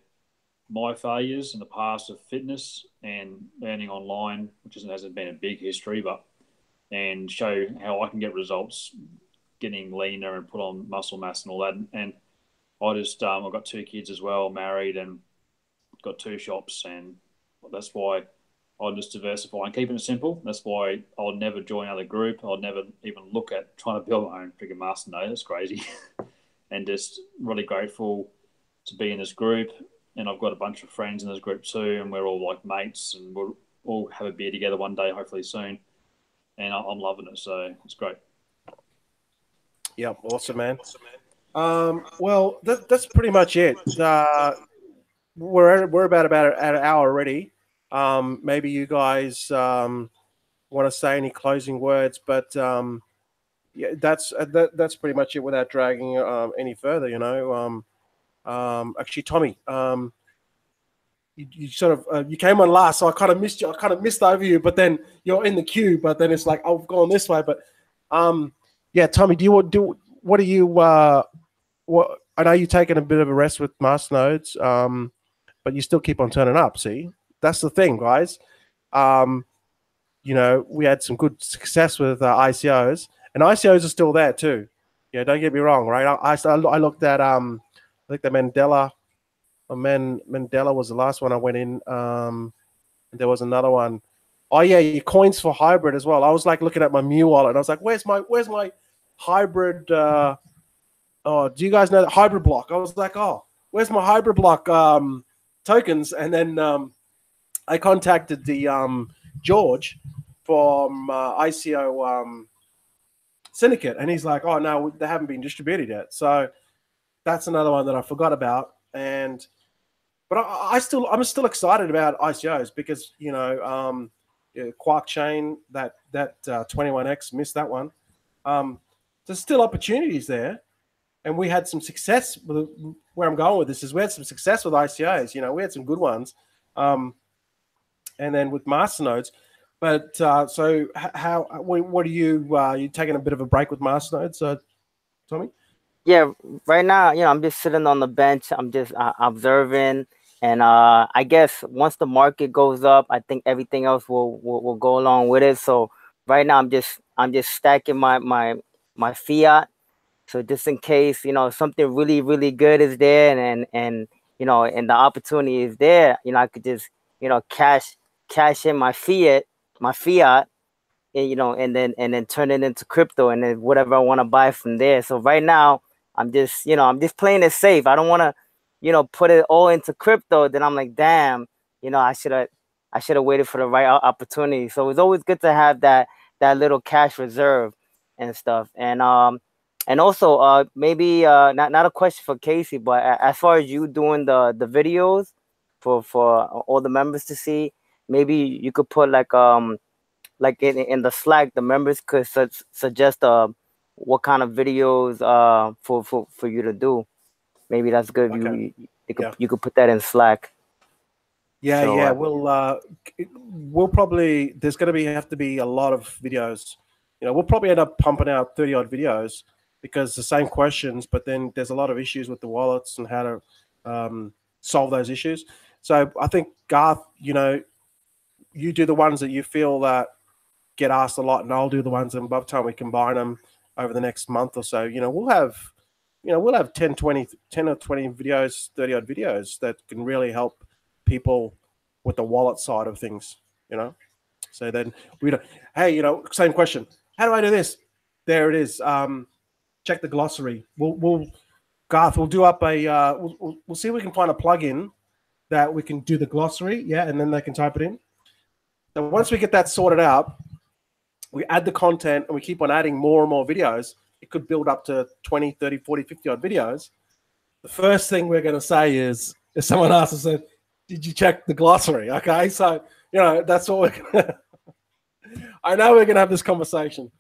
my failures in the past of fitness and earning online, which hasn't been a big history, and show how I can get results, getting leaner and put on muscle mass and all that. And I just, I've got 2 kids as well, married, and got 2 shops, and that's why I'll just diversify and keeping it simple. That's why I'll never join another group. I'll never even look at trying to build my own freaking masternode. That's crazy. And just really grateful to be in this group. And I've got a bunch of friends in this group too, and we're all like mates, and we'll all have a beer together one day, hopefully soon. And I'm loving it, so it's great. Yeah, awesome, man. Well, that's pretty much it. We're about at an hour already. Maybe you guys want to say any closing words, but yeah, that's pretty much it without dragging any further. You know, actually, Tommy, you sort of you came on last, so I kind of missed you. I kind of missed over you, but then you're in the queue. But then it's like I've gone this way. But yeah, Tommy, what do you what? I know you're taking a bit of a rest with masternodes, but you still keep on turning up. See, that's the thing, guys. You know, we had some good success with ICOs, and ICOs are still there too. Yeah, don't get me wrong, right? I looked at I think the Mandela. Mandela was the last one I went in. There was another one. Oh yeah, your coins for hybrid as well. I was like looking at my Mu wallet, and I was like, "Where's my hybrid?" Oh, do you guys know that hybrid block? I was like, "Oh, where's my hybrid block tokens?" And then I contacted the George from ICO Syndicate, and he's like, "Oh no, they haven't been distributed yet." So that's another one that I forgot about, but I'm still excited about ICOs because you know Quark Chain that 21x missed that one. There's still opportunities there, and we had some success. Where I'm going with this is we had some success with ICOs. You know, we had some good ones, and then with masternodes. But so what are you taking a bit of a break with masternodes, Tommy? Yeah, right now, you know, I'm just sitting on the bench. I'm just observing. And I guess once the market goes up, I think everything else will go along with it. So right now, I'm just stacking my fiat. So just in case, you know, something really really good is there, and you know, and the opportunity is there, you know, I could just, you know, cash in my fiat, and you know, and then turn it into crypto, and then whatever I want to buy from there. So right now, I'm just playing it safe. I don't want to, you know, put it all into crypto. Then I'm like, damn, you know, I should have waited for the right opportunity. So it's always good to have that little cash reserve and stuff. And also maybe not a question for Casey, but as far as you doing the videos for all the members to see, maybe you could put like in the Slack, the members could suggest what kind of videos for you to do. Maybe that's good. Okay. You could put that in Slack. Yeah, So, yeah. We'll probably have to be a lot of videos. You know, we'll probably end up pumping out 30 odd videos because the same questions, but then there's a lot of issues with the wallets and how to solve those issues. So I think Garth, you know, you do the ones that you feel that get asked a lot, and I'll do the ones, and by the time we combine them over the next month or so, you know, we'll have 10 or 20 videos, 30 odd videos that can really help people with the wallet side of things, you know. So then hey, you know, same question, how do I do this? There it is. Check the glossary. Garth, we'll do up a we'll see if we can find a plugin that we can do the glossary, yeah, and then they can type it in. So once we get that sorted out, we add the content and we keep on adding more and more videos. It could build up to 20, 30, 40, 50 odd videos. The first thing we're going to say is, if someone asks us, did you check the glossary? Okay, so, you know, that's what we're going to... I know we're going to have this conversation.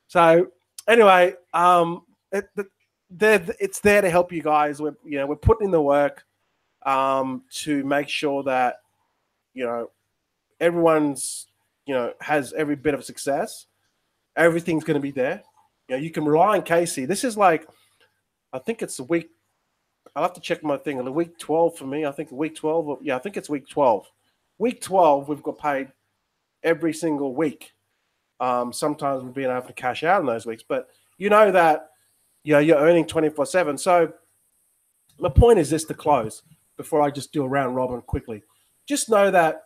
So anyway, it's there to help you guys. We're putting in the work to make sure that, you know, everyone's, you know, has every bit of success. Everything's going to be there. You know, you can rely on Casey. This is like, I think it's week I'll have to check my thing. The week 12 for me, I think week 12. Yeah, I think it's week 12. Week 12, we've got paid every single week. Sometimes we've been able to cash out in those weeks, but you know that you're earning 24/7. So my point is this to close before I just do a round robin quickly. Just know that,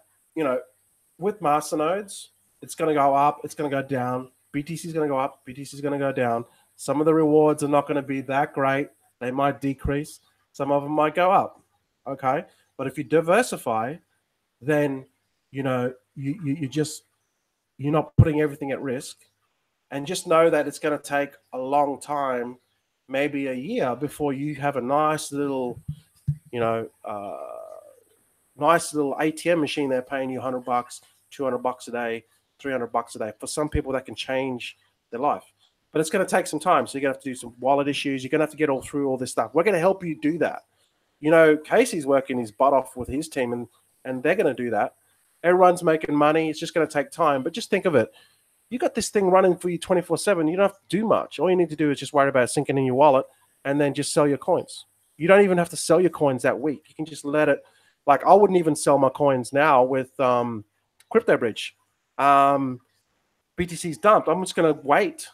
with masternodes, it's going to go up, it's going to go down. BTC is going to go up, BTC is going to go down. Some of the rewards are not going to be that great. They might decrease. Some of them might go up. Okay. But if you diversify, then, you're not putting everything at risk. And just know that it's going to take a long time, maybe a year, before you have a nice little, nice little ATM machine. They're paying you $100, $200 a day, $300 a day. For some people, that can change their life. But it's going to take some time. So you're going to have to do some wallet issues. You're going to have to get all through all this stuff. We're going to help you do that. Casey's working his butt off with his team, and they're going to do that. Everyone's making money. It's just going to take time. But just think of it. You got this thing running for you 24/7. You don't have to do much. All you need to do is just worry about sinking in your wallet and then just sell your coins. You don't even have to sell your coins that week. You can just let it. Like, I wouldn't even sell my coins now with Crypto Bridge. BTC's dumped. I'm just going to wait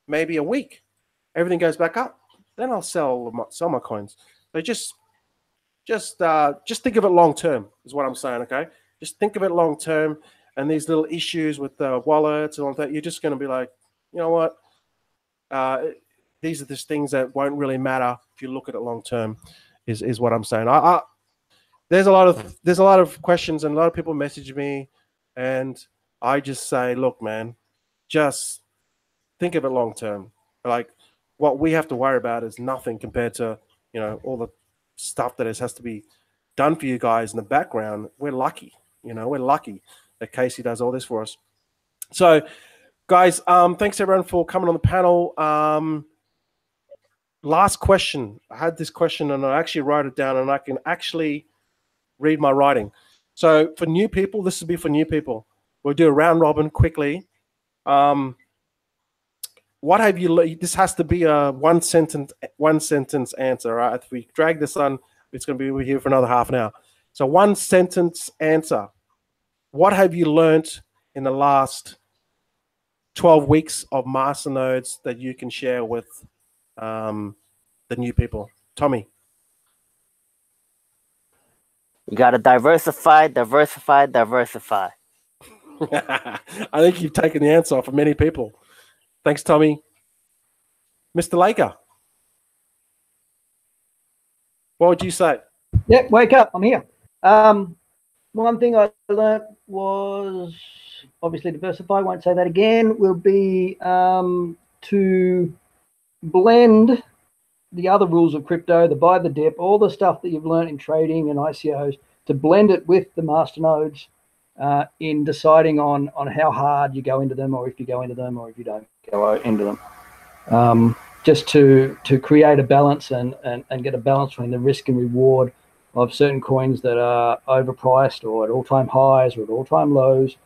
maybe a week. Everything goes back up. Then I'll sell my coins. So just think of it long term is what I'm saying, okay? Just think of it long term. And these little issues with the wallets and all that, you're just going to be like, you know what? These are just things that won't really matter if you look at it long term. Is what I'm saying. There's a lot of questions, and a lot of people message me, and I just say, look, man, just think of it long term. Like, what we have to worry about is nothing compared to all the stuff that has to be done for you guys in the background. We're lucky, we're lucky that Casey does all this for us. So, guys, thanks everyone for coming on the panel. Last question. I had this question and I actually wrote it down, and I can actually read my writing. So for new people, this will be for new people. We'll do a round robin quickly. What have you learned? This has to be a one sentence answer, right? If we drag this on, it's going to be here for another half an hour. So one sentence answer. What have you learned in the last 12 weeks of masternodes that you can share with the new people? Tommy. You got to diversify. I think you've taken the answer for many people. Thanks, Tommy. Mr. Laker, what would you say? Yep, wake up. I'm here. One thing I learned was obviously diversify. Won't say that again. Will be to blend the other rules of crypto, the buy, the dip, all the stuff that you've learned in trading and ICOs, to blend it with the masternodes in deciding on how hard you go into them, or if you go into them, or if you don't go into them. Just to create a balance and get a balance between the risk and reward of certain coins that are overpriced or at all-time highs or at all-time lows,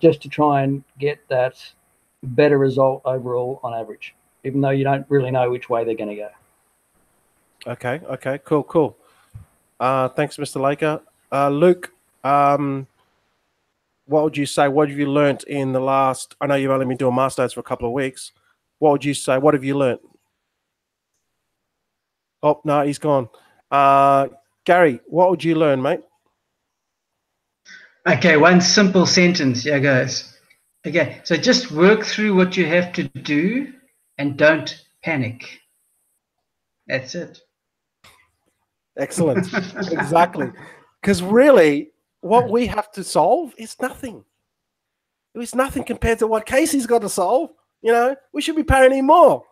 just to try and get that better result overall on average, even though you don't really know which way they're going to go. Okay, cool. Thanks, Mr. Laker. Luke, what would you say? What have you learnt in the last, I know you've only been doing masternodes for a couple of weeks. What would you say? What have you learnt? Oh, no, he's gone. Gary, what would you learn, mate? Okay, one simple sentence. Here goes. Okay, so just work through what you have to do and don't panic. That's it. Excellent. Exactly. Because really, what we have to solve is nothing. It's nothing compared to what Casey's got to solve. We should be paying him more.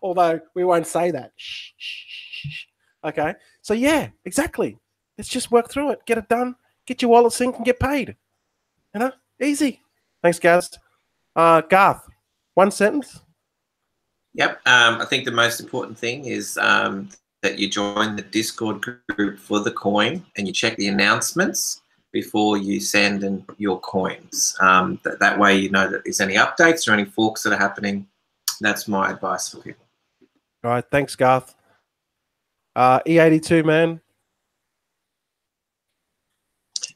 Although we won't say that. Shh. Okay. So yeah, exactly. Let's just work through it. Get it done. Get your wallet synced and get paid. Easy. Thanks, Gaz. Garth, one sentence. Yep. I think the most important thing is that you join the Discord group for the coin and you check the announcements before you send in your coins. That way you know that there's any updates or any forks that are happening. That's my advice for people. All right. Thanks, Garth. E82, man.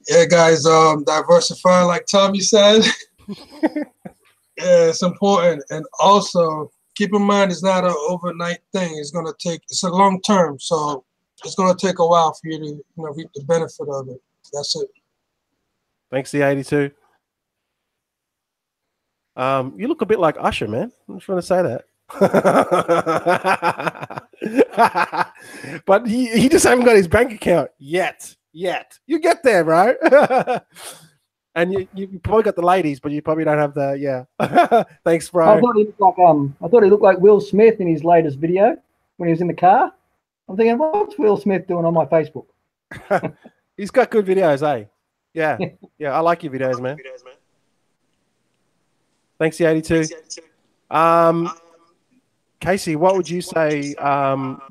Yeah, guys, diversify, like Tommy said. Yeah, it's important. And also, keep in mind, it's not an overnight thing. It's a long term. So it's going to take a while for you to reap the benefit of it. That's it. Thanks, E82. You look a bit like Usher, man. I'm just want to say that. But he just haven't got his bank account yet. You get there, bro. And you probably got the ladies, but you probably don't have the Thanks, bro. I thought he looked like Will Smith in his latest video when he was in the car. I'm thinking, what's Will Smith doing on my Facebook? He's got good videos, eh? Yeah. I like your videos, man. Thanks, the 82. Casey, what would you say? You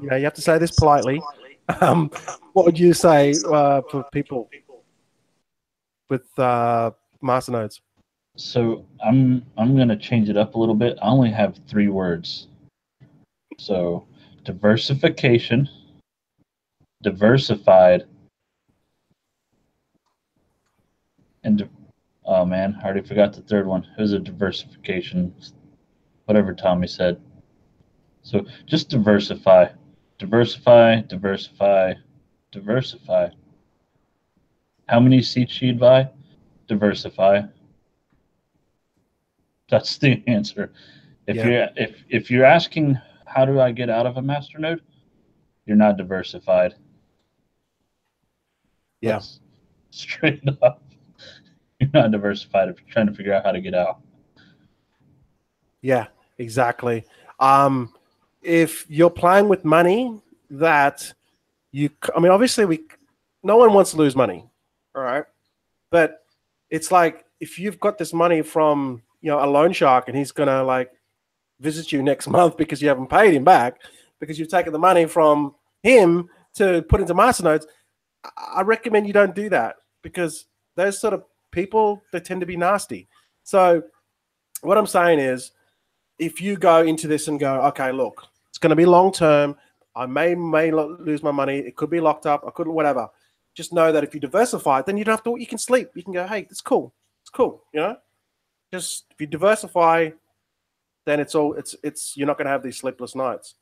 have to say this politely. What would you say for people with masternodes? So I'm gonna change it up a little bit. I only have 3 words. So diversification, diversified, and oh man, I already forgot the third one. It was a diversification, whatever Tommy said. So just diversify. How many seats you'd buy? Diversify. That's the answer. If you're asking how do I get out of a masternode, you're not diversified. Yeah. That's straight up. You're not diversified if you're trying to figure out how to get out. Yeah, exactly. If you're playing with money that obviously no one wants to lose money, all right? But it's like if you've got this money from a loan shark and he's gonna visit you next month because you haven't paid him back because you've taken the money from him to put into masternodes, I recommend you don't do that because those sort of people, they tend to be nasty. So what I'm saying is, if you go into this and go, okay, look, it's going to be long term. I may lose my money. It could be locked up. I could whatever. Just know that if you diversify, then you don't have to. You can sleep. You can go, hey, it's cool. It's cool. Just if you diversify, then it's you're not going to have these sleepless nights.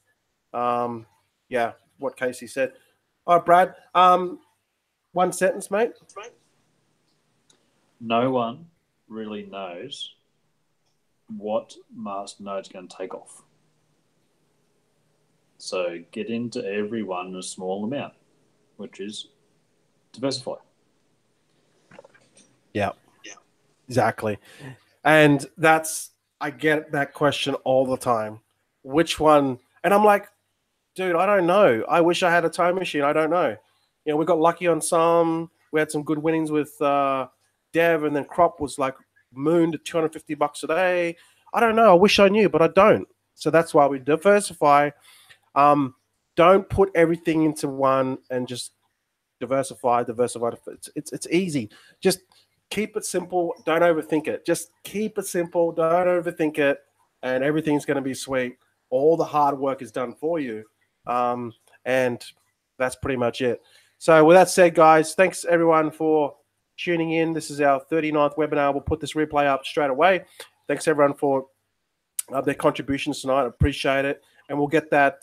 Yeah, what Casey said. All right, Brad. One sentence, mate. No one really knows what masternode's going to take off. So get into every one a small amount, which is diversify. Yeah, exactly. And I get that question all the time. Which one? And I'm like, dude, I don't know. I wish I had a time machine. I don't know. We got lucky on some. We had some good winnings with Dev, and then Crop was mooned at $250 a day. I don't know. I wish I knew, but I don't. So that's why we diversify. Don't put everything into one and just diversify. It's easy. Just keep it simple. Don't overthink it. Just keep it simple. Don't overthink it, and everything's going to be sweet. All the hard work is done for you, and that's pretty much it. So with that said, guys, thanks everyone for tuning in. This is our 39th webinar. We'll put this replay up straight away. Thanks everyone for their contributions tonight. I appreciate it. And we'll get that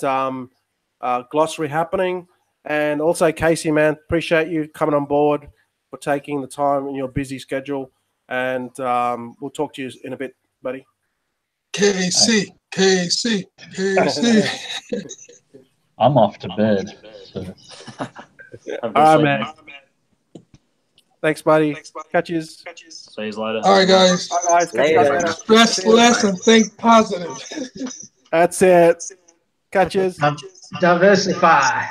glossary happening. And also, Casey, man, appreciate you coming on board, for taking the time in your busy schedule. And we'll talk to you in a bit, buddy. KC. I'm off to bed. So. All right, man. Thanks, buddy. Catch you. See you later. All right, guys. Later. Stress less and think positive. That's it. Catch you. Diversify.